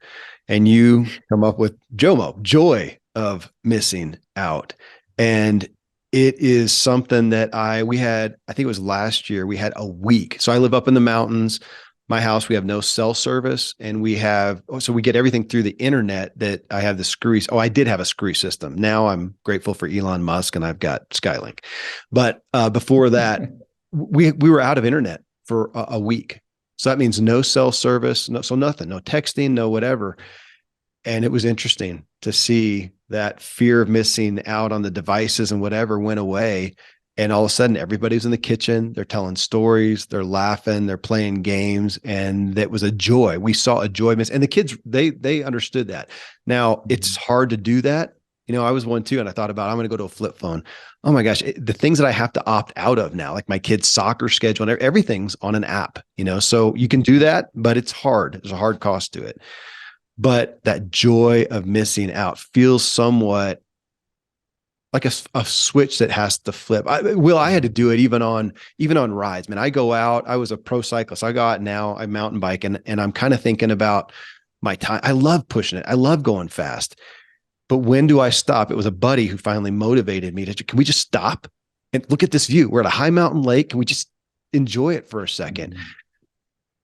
and you come up with JOMO, joy of missing out. And it is something that I think it was last year, we had a week. So I live up in the mountains. My house, we have no cell service, and we get everything through the internet. That I have the screwy. Oh, I did have a screwy system. Now I'm grateful for Elon Musk, and I've got Skylink. But before that, we were out of internet for a week. So that means no cell service, so nothing, no texting, no whatever. And it was interesting to see that fear of missing out on the devices and whatever went away. And all of a sudden, everybody's in the kitchen. They're telling stories. They're laughing. They're playing games. And that was a joy. We saw a joy miss. And the kids, they understood that. Now, it's hard to do that. I was one too. And I thought about, I'm going to go to a flip phone. Oh my gosh, the things that I have to opt out of now, like my kids' soccer schedule, and everything's on an app, so you can do that, but it's hard. There's a hard cost to it. But that joy of missing out feels somewhat like a switch that has to flip. I had to do it even on rides. Man, I go out. I was a pro cyclist. I go out now. I mountain bike, and I'm kind of thinking about my time. I love pushing it. I love going fast. But when do I stop? It was a buddy who finally motivated me to. Can we just stop and look at this view? We're at a high mountain lake. Can we just enjoy it for a second?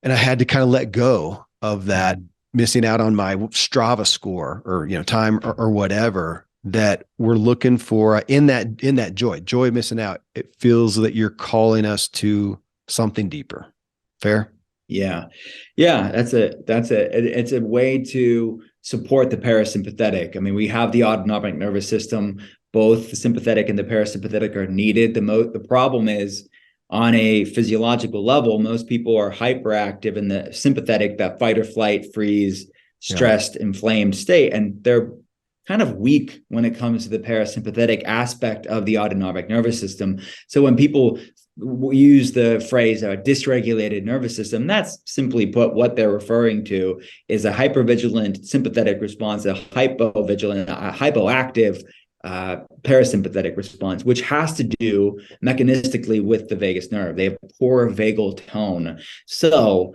And I had to kind of let go of that missing out on my Strava score or time or whatever that we're looking for in that joy of missing out. It feels that you're calling us to something deeper. Fair? Yeah. It's a way to support the parasympathetic. I mean, we have the autonomic nervous system. Both the sympathetic and the parasympathetic are needed. The problem is, on a physiological level, most people are hyperactive in the sympathetic, that fight or flight, freeze, stressed, inflamed state, and they're kind of weak when it comes to the parasympathetic aspect of the autonomic nervous system. So when people use the phrase a dysregulated nervous system, that's simply put, what they're referring to is a hypervigilant sympathetic response, a hypovigilant, a hypoactive parasympathetic response, which has to do mechanistically with the vagus nerve. They have poor vagal tone. So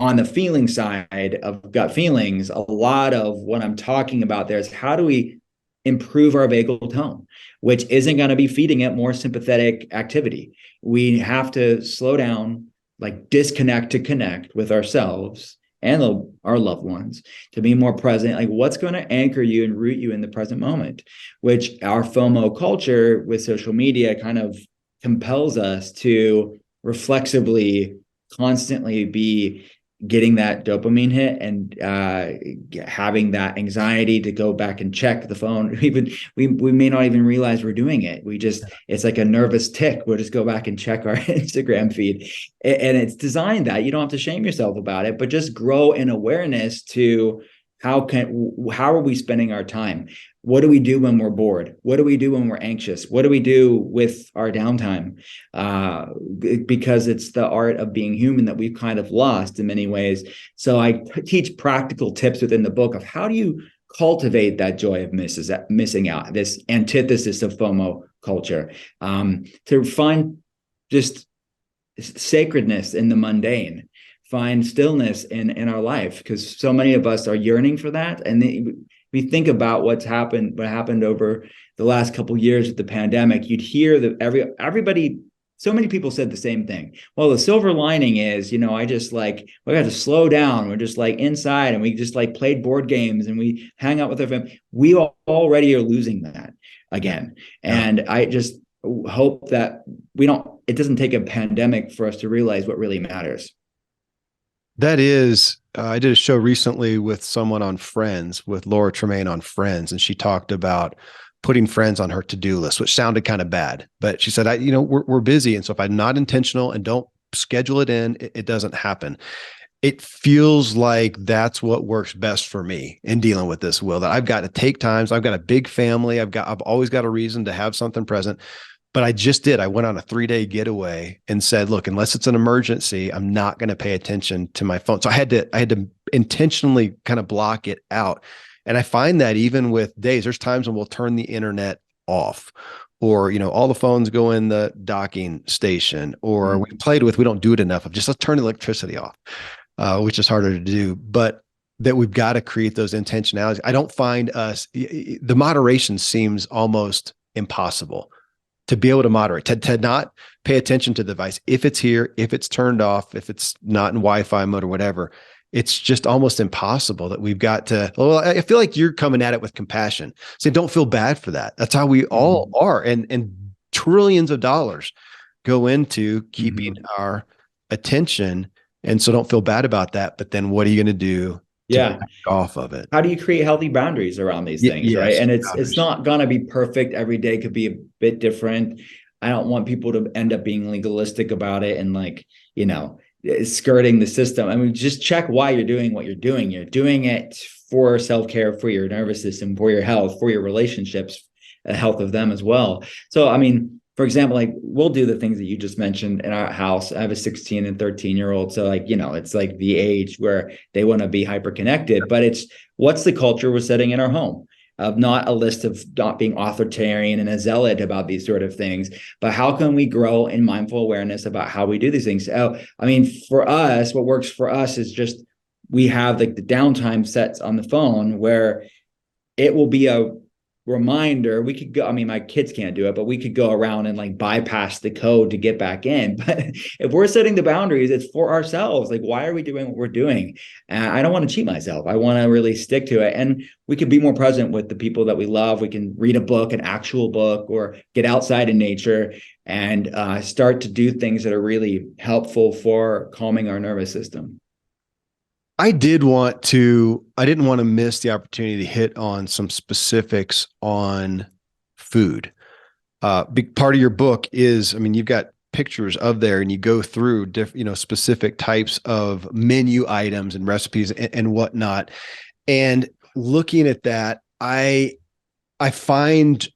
on the feeling side of gut feelings, a lot of what I'm talking about there is how do we improve our vagal tone, which isn't going to be feeding it more sympathetic activity. We have to slow down, like disconnect to connect with ourselves and our loved ones, to be more present. Like, what's going to anchor you and root you in the present moment, which our FOMO culture with social media kind of compels us to reflexively constantly be getting that dopamine hit and having that anxiety to go back and check the phone. We may not even realize we're doing it. It's like a nervous tick. We'll just go back and check our Instagram feed. And it's designed that you don't have to shame yourself about it, but just grow in awareness to how are we spending our time? What do we do when we're bored? What do we do when we're anxious? What do we do with our downtime? Because it's the art of being human that we've kind of lost in many ways. So I teach practical tips within the book of how do you cultivate that joy of missing out, this antithesis of FOMO culture, to find just sacredness in the mundane, find stillness in our life, because so many of us are yearning for that. And we think about what happened over the last couple of years with the pandemic. You'd hear that everybody, so many people said the same thing. Well, the silver lining is, I just like, we got to slow down. We're just like inside, and we just like played board games and we hang out with our family. We already are losing that again. Yeah. And I just hope that it doesn't take a pandemic for us to realize what really matters. That is, I did a show recently with someone on Friends, with Laura Tremaine on Friends, and she talked about putting Friends on her to-do list, which sounded kind of bad, but she said, we're busy. And so if I'm not intentional and don't schedule it in, it doesn't happen. It feels like that's what works best for me in dealing with this, Will, that I've got to take times. I've got a big family. I've always got a reason to have something present. But I went on a 3-day getaway and said, look, unless it's an emergency, I'm not going to pay attention to my phone. So I had to intentionally kind of block it out. And I find that even with days, there's times when we'll turn the internet off, or, all the phones go in the docking station, or we don't do it enough of just let's turn the electricity off, which is harder to do, but that we've got to create those intentionalities. I don't find the moderation seems almost impossible to be able to moderate, to not pay attention to the device. If it's here, if it's turned off, if it's not in Wi-Fi mode or whatever, it's just almost impossible. That we've got to, well, I feel like you're coming at it with compassion. Saying, don't feel bad for that. That's how we all are. And trillions of dollars go into keeping our attention. And so don't feel bad about that. But then what are you going to do to back off of it? How do you create healthy boundaries around these things, right? And it's boundaries. not going to be perfect. Every day could be a bit different. I don't want people to end up being legalistic about it and skirting the system. I mean, just check why you're doing what you're doing. You're doing it for self-care, for your nervous system, for your health, for your relationships, the health of them as well. So, I mean, for example, like we'll do the things that you just mentioned in our house. I have a 16 and 13-year-old. So it's like the age where they want to be hyper connected, but it's what's the culture we're setting in our home, of not a list of not being authoritarian and a zealot about these sort of things, but how can we grow in mindful awareness about how we do these things? I mean, for us, what works for us is just, we have like the downtime sets on the phone where it will be a reminder. We could go, I mean, my kids can't do it, but we could go around and like bypass the code to get back in. But if we're setting the boundaries, it's for ourselves. Like, why are we doing what we're doing? I don't want to cheat myself. I want to really stick to it. And we could be more present with the people that we love. We can read a book, an actual book, or get outside in nature and start to do things that are really helpful for calming our nervous system. I didn't want to miss the opportunity to hit on some specifics on food. Big part of your book is, I mean, you've got pictures of there and you go through specific types of menu items and recipes and whatnot. And looking at that, I find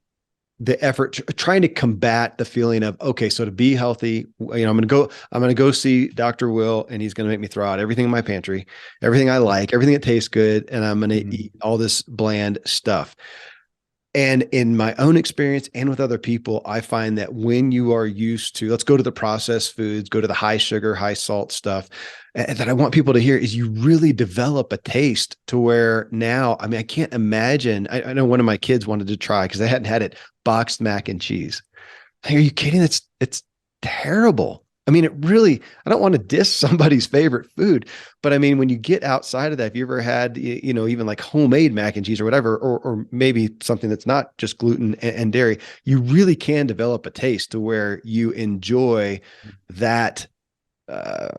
the effort trying to combat the feeling of, okay, so to be healthy, I'm going to go see Dr. Will, and he's going to make me throw out everything in my pantry, everything I like, everything that tastes good. And I'm going to eat all this bland stuff. And in my own experience and with other people, I find that when you are used to, let's go to the processed foods, go to the high sugar, high salt stuff, and that I want people to hear is you really develop a taste to where now, I mean, I can't imagine. I know one of my kids wanted to try, because they hadn't had it, boxed mac and cheese. Like, are you kidding? It's terrible. I mean, it really, I don't want to diss somebody's favorite food, but I mean, when you get outside of that, if you ever had, even like homemade mac and cheese or whatever, or maybe something that's not just gluten and dairy, you really can develop a taste to where you enjoy that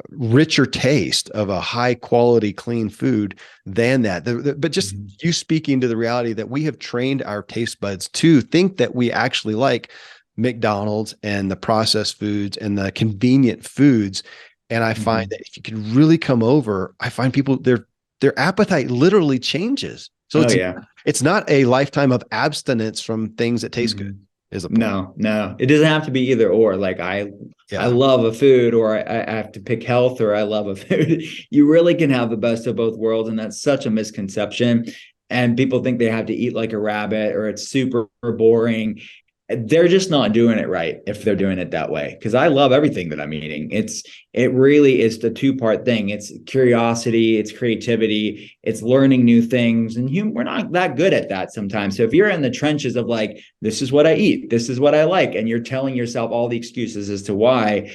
richer taste of a high quality, clean food than that. But just you speaking to the reality that we have trained our taste buds to think that we actually like McDonald's and the processed foods and the convenient foods. And I find that if you can really come over, I find people, they're their appetite literally changes. So Oh yeah. it's not a lifetime of abstinence from things that taste good, Mhm. is the point. No, no, it doesn't have to be either or. Like I Yeah. love a food, or I have to pick health, or I love a food. You really can have the best of both worlds, and that's such a misconception. And people think they have to eat like a rabbit, or it's super boring. They're just not doing it right if they're doing it that way. Because I love everything that I'm eating. It really is the two-part thing. It's curiosity, it's creativity, it's learning new things, and we're not that good at that sometimes. So if you're in the trenches of like, this is what I eat, this is what I like, and you're telling yourself all the excuses as to why,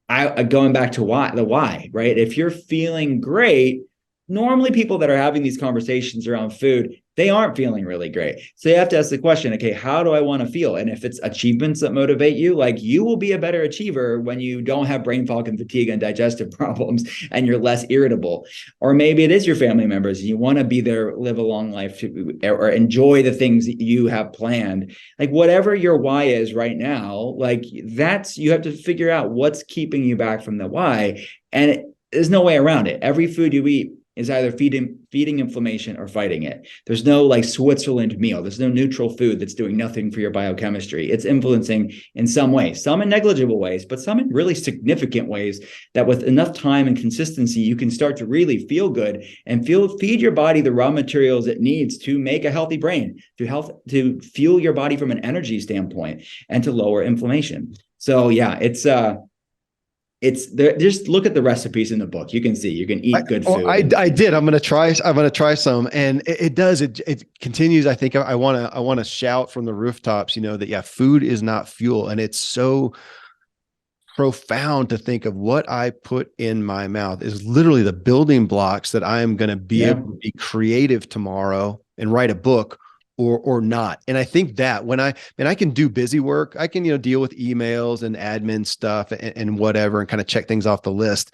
I going back to why, right? If you're feeling great, normally people that are having these conversations around food, they aren't feeling really great. So you have to ask the question, okay, how do I want to feel? And if it's achievements that motivate you, like you will be a better achiever when you don't have brain fog and fatigue and digestive problems and you're less irritable. Or maybe it is your family members and you want to be there, live a long life or enjoy the things that you have planned. Like whatever your why is right now, like that's, you have to figure out what's keeping you back from the why. And there's no way around it. Every food you eat is either feeding inflammation or fighting it. There's no like Switzerland meal. There's no neutral food that's doing nothing for your biochemistry. It's influencing in some ways, some in negligible ways, but some in really significant ways that with enough time and consistency, you can start to really feel good and feed your body the raw materials it needs to make a healthy brain, to fuel your body from an energy standpoint and to lower inflammation. So yeah, it's there. Just look at the recipes in the book. You can see you can eat good food. I did. I'm gonna try. I'm gonna try some, and it does. It continues. I think I want to shout from the rooftops. You know that, yeah, food is not fuel, and it's so profound to think of what I put in my mouth is literally the building blocks that I am going to be Yeah. able to be creative tomorrow and write a book or not. And I think that when I can do busy work, I can, deal with emails and admin stuff and whatever, and kind of check things off the list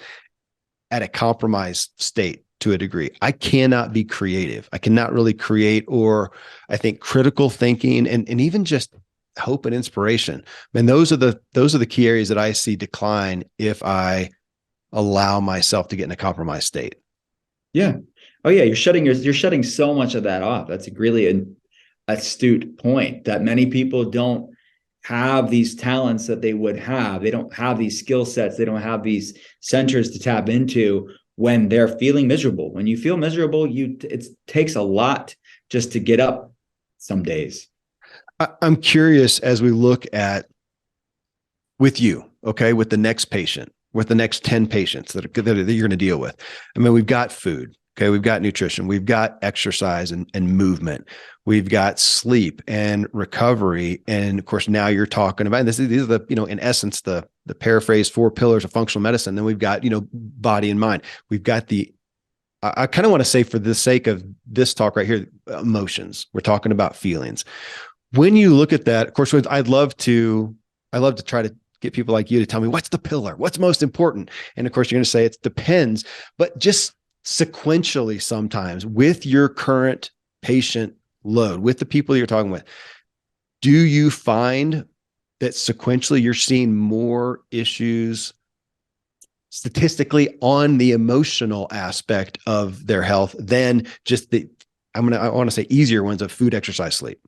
at a compromised state to a degree. I cannot be creative. I cannot really create, or I think critical thinking and even just hope and inspiration. And those are the key areas that I see decline if I allow myself to get in a compromised state. Yeah. Oh yeah. You're shutting so much of that off. That's really an astute point that many people don't have these talents that they would have. They don't have these skill sets. They don't have these centers to tap into when they're feeling miserable. When you feel miserable, it takes a lot just to get up some days. I'm curious as we look at with you, okay, with the next patient, with the next 10 patients that you're going to deal with. I mean, we've got food, okay, we've got nutrition, we've got exercise and movement, we've got sleep and recovery. And of course, now you're talking about, and these are the, in essence, the paraphrase 4 pillars of functional medicine. Then we've got, body and mind. We've got I kind of want to say, for the sake of this talk right here, emotions. We're talking about feelings. When you look at that, of course, I'd love to try to get people like you to tell me what's the pillar, what's most important. And of course, you're going to say it depends, but just sequentially sometimes with your current patient load, with the people you're talking with, do you find that sequentially you're seeing more issues statistically on the emotional aspect of their health than just I want to say easier ones of food, exercise, sleep?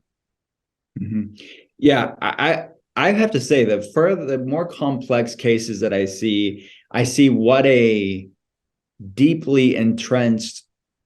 Mm-hmm. Yeah, I have to say that for the more complex cases that I see what a deeply entrenched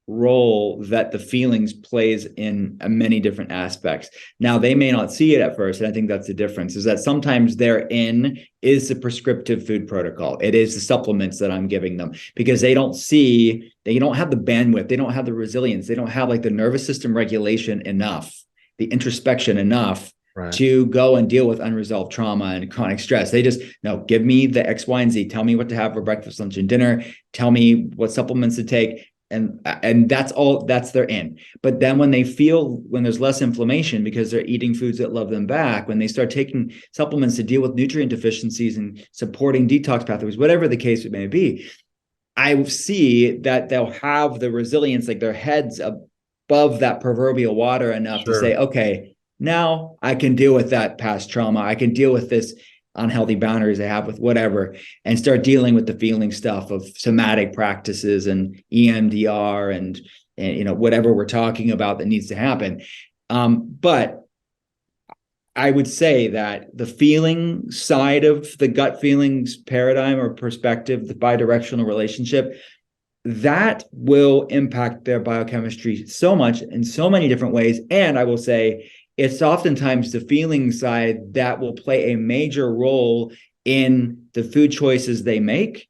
role that the feelings plays in many different aspects. Now, they may not see it at first, and I think that's the difference, is that sometimes their in is the prescriptive food protocol. It is the supplements that I'm giving them because they don't have the bandwidth, they don't have the resilience, they don't have like the nervous system regulation enough, the introspection enough Right. to go and deal with unresolved trauma and chronic stress. They just, no, give me the X, Y, and Z. Tell me what to have for breakfast, lunch, and dinner. Tell me what supplements to take. And that's all, that's their in. But then when there's less inflammation because they're eating foods that love them back, when they start taking supplements to deal with nutrient deficiencies and supporting detox pathways, whatever the case it may be, I see that they'll have the resilience, like their heads above that proverbial water enough to say, Sure. okay, now I can deal with that past trauma. I can deal with this unhealthy boundaries they have with whatever, and start dealing with the feeling stuff of somatic practices and EMDR and whatever we're talking about that needs to happen. But I would say that the feeling side of the gut feelings paradigm or perspective, the bidirectional relationship, that will impact their biochemistry so much in so many different ways. And I will say it's oftentimes the feeling side that will play a major role in the food choices they make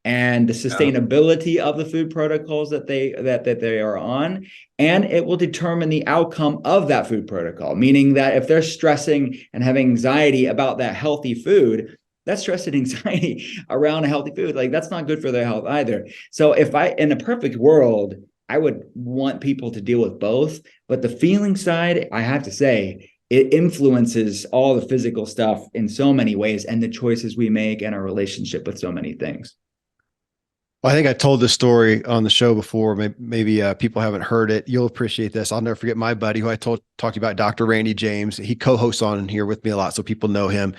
and the sustainability of the food protocols that they are on, and it will determine the outcome of that food protocol, meaning that if they're stressing and having anxiety about that healthy food, that stress and anxiety around a healthy food, like that's not good for their health either. So if in a perfect world, I would want people to deal with both, but the feeling side, I have to say, it influences all the physical stuff in so many ways and the choices we make and our relationship with so many things. Well, I think I told this story on the show before. Maybe people haven't heard it. You'll appreciate this. I'll never forget my buddy who I talked to you about, Dr. Randy James. He co-hosts on here with me a lot, so people know him.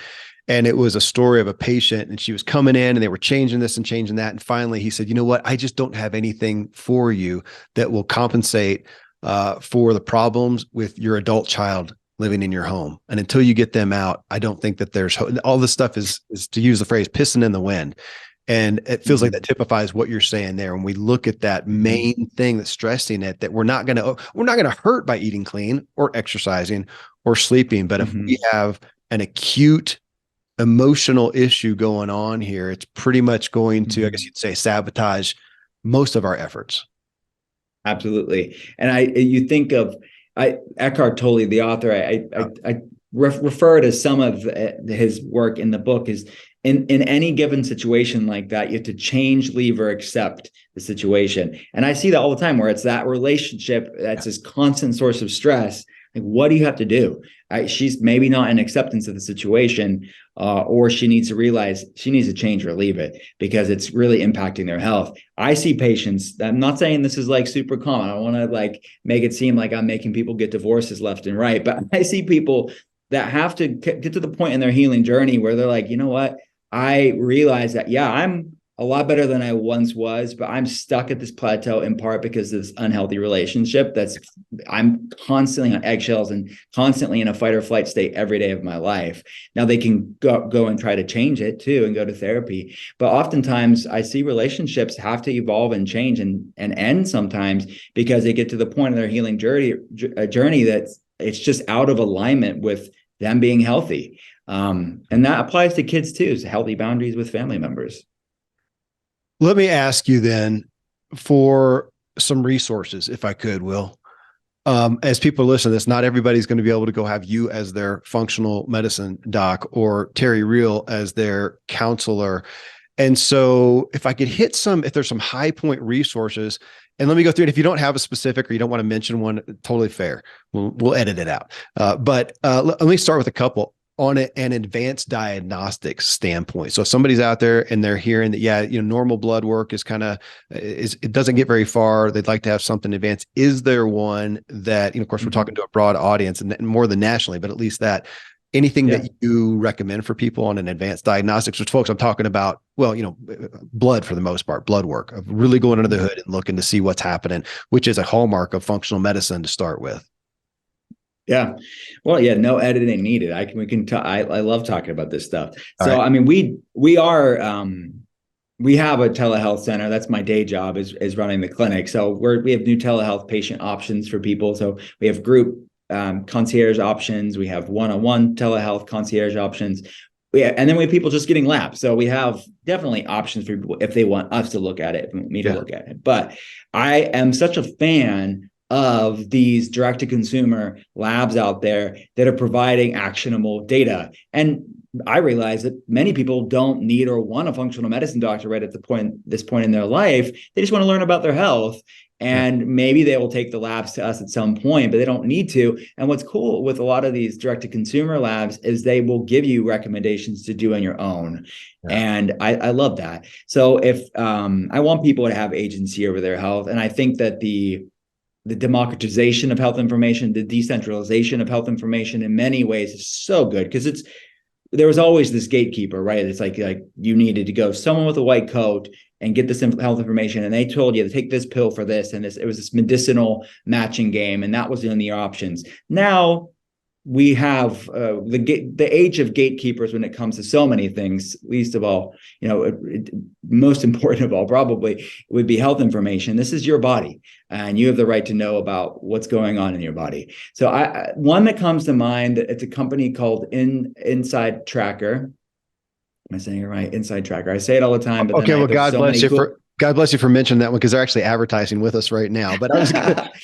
And it was a story of a patient, and she was coming in and they were changing this and changing that. And finally he said, you know what? I just don't have anything for you that will compensate for the problems with your adult child living in your home. And until you get them out, I don't think that there's hope. All this stuff is, to use the phrase, pissing in the wind. And it feels like that typifies what you're saying there. When we look at that main thing that's stressing it, that we're not going to hurt by eating clean or exercising or sleeping. But if we have an acute emotional issue going on here, it's pretty much going to, I guess you'd say, sabotage most of our efforts. Absolutely. And you think of Eckhart Tolle, the author, I refer to some of his work in the book is in any given situation like that, you have to change, leave, or accept the situation. And I see that all the time where it's that relationship that's this constant source of stress. Like, what do you have to do? She's maybe not in acceptance of the situation, or she needs to realize she needs to change or leave it because it's really impacting their health. I see patients, I'm not saying this is like super common. I don't want to like make it seem like I'm making people get divorces left and right, but I see people that have to get to the point in their healing journey where they're like, you know what? I realize that, yeah, I'm a lot better than I once was, but I'm stuck at this plateau in part because of this unhealthy relationship I'm constantly on eggshells and constantly in a fight or flight state every day of my life. Now they can go and try to change it too and go to therapy. But oftentimes I see relationships have to evolve and change and end sometimes because they get to the point of their healing journey that it's just out of alignment with them being healthy. And that applies to kids too, so healthy boundaries with family members. Let me ask you then for some resources, if I could, Will. As people listen to this, not everybody's going to be able to go have you as their functional medicine doc or Terry Real as their counselor. And so if I could hit if there's some high point resources, and let me go through it. If you don't have a specific or you don't want to mention one, totally fair. We'll edit it out. But let me start with a couple on an advanced diagnostics standpoint. So if somebody's out there and they're hearing that, yeah, normal blood work is it doesn't get very far. They'd like to have something advanced. Is there one that, of course, we're talking to a broad audience and more than nationally, but at least anything that you recommend for people on an advanced diagnostics, which folks, I'm talking about, blood for the most part, blood work of really going under the hood and looking to see what's happening, which is a hallmark of functional medicine to start with. Yeah. Well, yeah, no editing needed. I love talking about this stuff. So, right. I mean, we have a telehealth center. That's my day job is running the clinic. So we have new telehealth patient options for people. So we have group concierge options. We have one-on-one telehealth concierge options. And then we have people just getting labs. So we have definitely options for people if they want us to look at it, if they want me to look at it. But I am such a fan of these direct-to-consumer labs out there that are providing actionable data. And I realize that many people don't need or want a functional medicine doctor right at this point in their life. They just want to learn about their health. And maybe they will take the labs to us at some point, but they don't need to. And what's cool with a lot of these direct-to-consumer labs is they will give you recommendations to do on your own. And I love that. So if I want people to have agency over their health, and I think that the democratization of health information, the decentralization of health information in many ways is so good because there was always this gatekeeper, right? It's like you needed to go someone with a white coat and get this health information, and they told you to take this pill for this and this. It was this medicinal matching game, and that was the only options. Now we have the age of gatekeepers when it comes to so many things. Least of all, most important of all, probably would be health information. This is your body, and you have the right to know about what's going on in your body. So, one that comes to mind, it's a company called Inside Tracker. Am I saying it right? Inside Tracker. I say it all the time, but then Okay, well, there's so many cool. God bless you for mentioning that one, because they're actually advertising with us right now. But I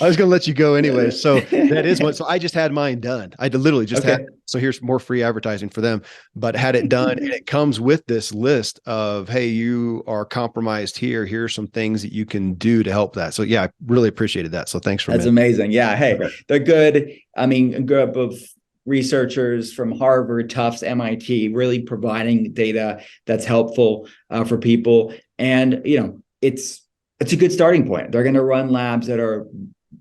was gonna let you go anyway. So that is one. So I just had mine done. I literally just had. So here's more free advertising for them. But had it done, and it comes with this list of, hey, you are compromised here. Here's some things that you can do to help that. So yeah, I really appreciated that. So thanks for. That's amazing. Yeah. Hey, they're good. I mean, a group of researchers from Harvard, Tufts, MIT, really providing data that's helpful for people. And it's a good starting point. They're going to run labs that are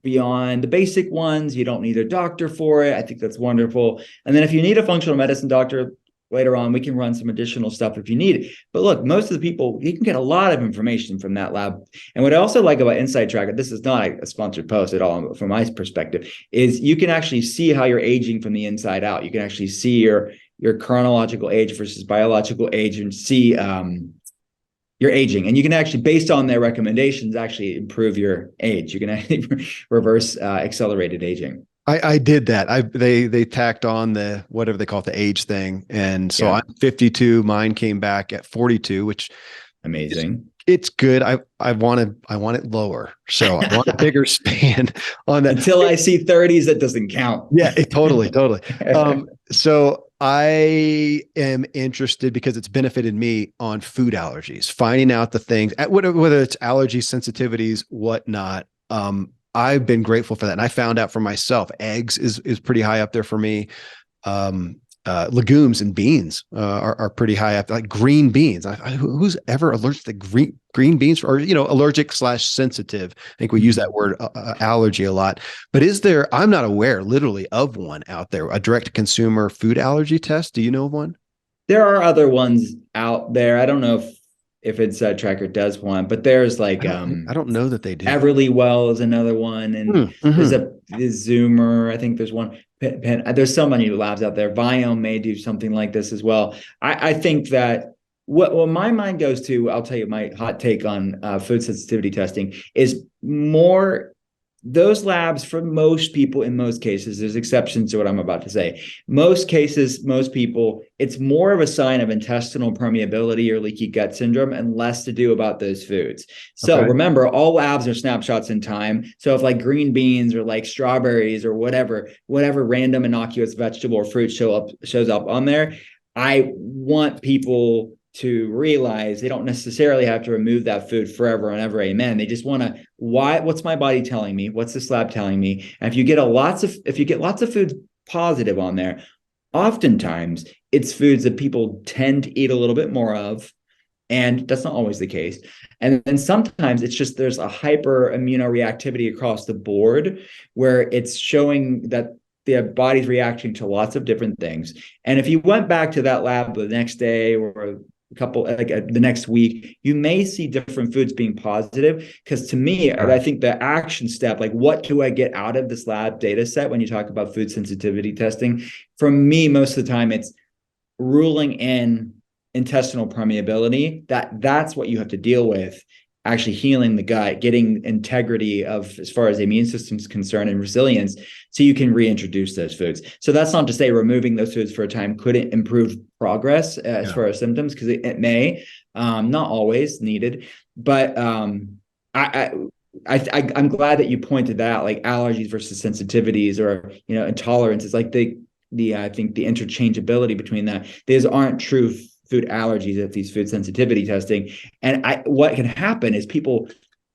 beyond the basic ones. You don't need a doctor for it. I think that's wonderful. And then if you need a functional medicine doctor later on, we can run some additional stuff if you need it. But look, most of the people, you can get a lot of information from that lab. And what I also like about Inside Tracker, this is not a sponsored post at all from my perspective, is you can actually see how you're aging from the inside out. You can actually see your chronological age versus biological age, and see your aging. And you can actually, based on their recommendations, actually improve your age. You can actually reverse accelerated aging. I did that. They tacked on the whatever they call it, the age thing, and so I'm 52. Mine came back at 42, which amazing. It's good. I want it lower, so I want a bigger span on that. Until I see 30s, that doesn't count. Yeah, totally. So I am interested, because it's benefited me, on food allergies, finding out the things, whether it's allergies, sensitivities, whatnot. I've been grateful for that. And I found out for myself, eggs is pretty high up there for me. Legumes and beans are pretty high up, like green beans. Who's ever allergic to green beans, or, allergic / sensitive? I think we use that word allergy a lot. But I'm not aware literally of one out there, a direct consumer food allergy test. Do you know of one? There are other ones out there. I don't know if Inside Tracker does one, but there's like I don't know that they do. Everlywell is another one, and there's a Zoomer. I think there's one. There's so many labs out there. Viome may do something like this as well. I think that what my mind goes to, I'll tell you my hot take on food sensitivity testing, is more those labs, for most people, in most cases, there's exceptions to what I'm about to say. Most cases, most people, it's more of a sign of intestinal permeability or leaky gut syndrome, and less to do about those foods. So remember, all labs are snapshots in time. So if like green beans or like strawberries or whatever random innocuous vegetable or fruit shows up on there, I want people to realize they don't necessarily have to remove that food forever and ever. Amen. They just want to, what's my body telling me? What's this lab telling me? And if you get lots of foods positive on there, oftentimes it's foods that people tend to eat a little bit more of. And that's not always the case. And then sometimes it's just there's a hyper immunoreactivity across the board, where it's showing that the body's reacting to lots of different things. And if you went back to that lab the next day or the next week, you may see different foods being positive. Because to me, I think the action step, like what do I get out of this lab data set when you talk about food sensitivity testing? For me, most of the time, it's ruling in intestinal permeability. That's what you have to deal with. Actually healing the gut, getting integrity of as far as the immune system is concerned, and resilience, so you can reintroduce those foods. So that's not to say removing those foods for a time couldn't improve progress as far as symptoms, because it may, not always needed. But I'm glad that you pointed that out, like allergies versus sensitivities, or intolerances, like I think the interchangeability between that. These aren't true food allergies at these food sensitivity testing. And what can happen is people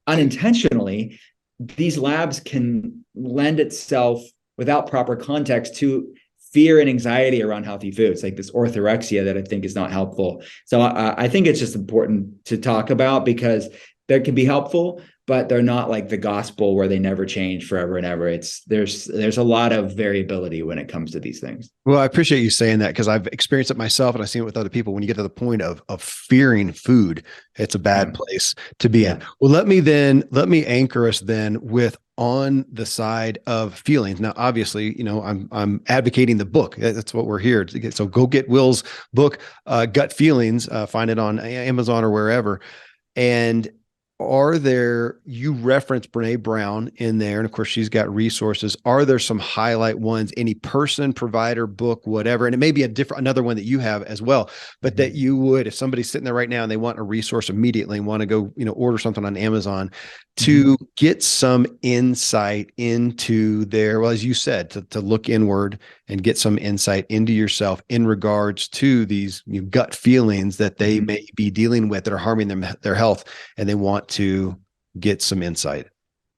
unintentionally, these labs can lend itself without proper context to fear and anxiety around healthy foods, like this orthorexia that I think is not helpful. So I think it's just important to talk about, because that can be helpful, but they're not like the gospel where they never change forever and ever. There's a lot of variability when it comes to these things. Well, I appreciate you saying that, because I've experienced it myself and I've seen it with other people. When you get to the point of fearing food, it's a bad place to be in. Well, let me anchor us then with on the side of feelings. Now, obviously, I'm advocating the book. That's what we're here to get. So go get Will's book, Gut Feelings, find it on Amazon or wherever. And you reference Brene Brown in there, and of course she's got resources. Are there some highlight ones, any person, provider, book, whatever? And it may be another one that you have as well, but that you would, if somebody's sitting there right now and they want a resource immediately and want to go, order something on Amazon to get some insight into well, as you said, to look inward and get some insight into yourself in regards to these gut feelings that they may be dealing with that are harming their health, and they want to get some insight.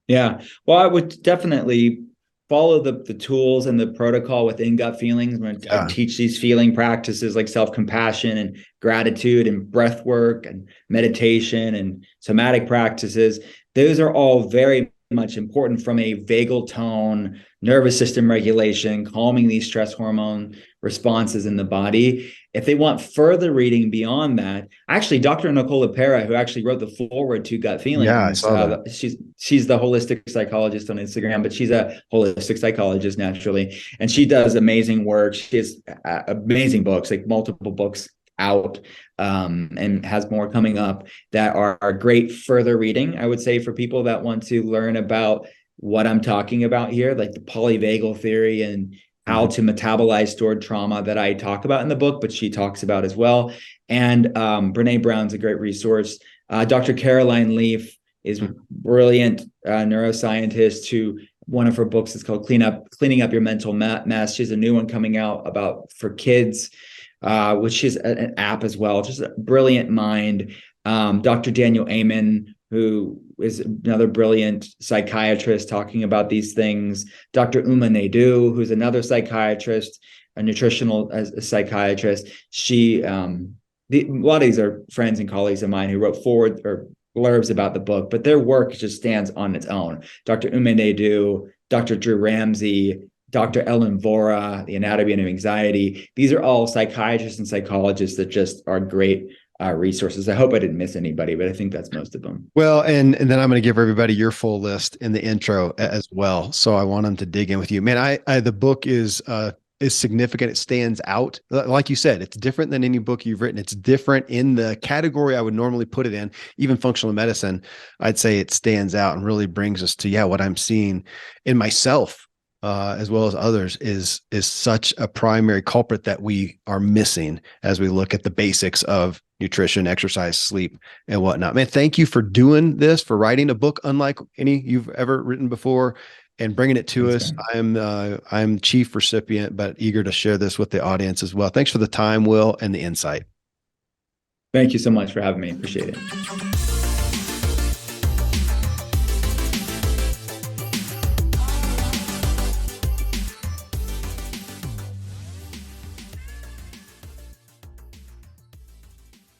Yeah. Well, I would definitely follow the tools and the protocol within gut feelings. When I teach these feeling practices like self-compassion and gratitude and breath work and meditation and somatic practices, those are all very much important from a vagal tone, nervous system regulation, calming these stress hormone responses in the body. If they want further reading beyond that, actually, Dr. Nicole LePera, who actually wrote the foreword to Gut Feelings, I saw that. She's the holistic psychologist on Instagram, but she's a holistic psychologist naturally, and she does amazing work. She has amazing books, like multiple books out, and has more coming up that are great further reading, I would say, for people that want to learn about what I'm talking about here, like the polyvagal theory and how to metabolize stored trauma that I talk about in the book, but she talks about as well. And Brene Brown's a great resource. Dr. Caroline Leaf is brilliant neuroscientist who, one of her books is called Cleaning Up Your Mental Mess. She has a new one coming out for kids, which is an app as well. Just a brilliant mind. Dr. Daniel Amen, who is another brilliant psychiatrist talking about these things. Dr. Uma Naidu, who's another psychiatrist, a nutritional psychiatrist. A lot of these are friends and colleagues of mine who wrote forward or blurbs about the book, but their work just stands on its own. Dr. Uma Naidu, Dr. Drew Ramsey, Dr. Ellen Vora, The Anatomy of Anxiety. These are all psychiatrists and psychologists that just are great resources. I hope I didn't miss anybody, but I think that's most of them. Well, and then I'm going to give everybody your full list in the intro as well. So I want them to dig in with you, man. The book is significant. It stands out. Like you said, it's different than any book you've written. It's different in the category I would normally put it in. Even functional medicine, I'd say it stands out and really brings us to, what I'm seeing in myself, as well as others, is such a primary culprit that we are missing as we look at the basics of nutrition, exercise, sleep, and whatnot. Man, thank you for doing this, for writing a book unlike any you've ever written before, and bringing it to us. I'm chief recipient, but eager to share this with the audience as well. Thanks for the time, Will, and the insight. Thank you so much for having me. Appreciate it.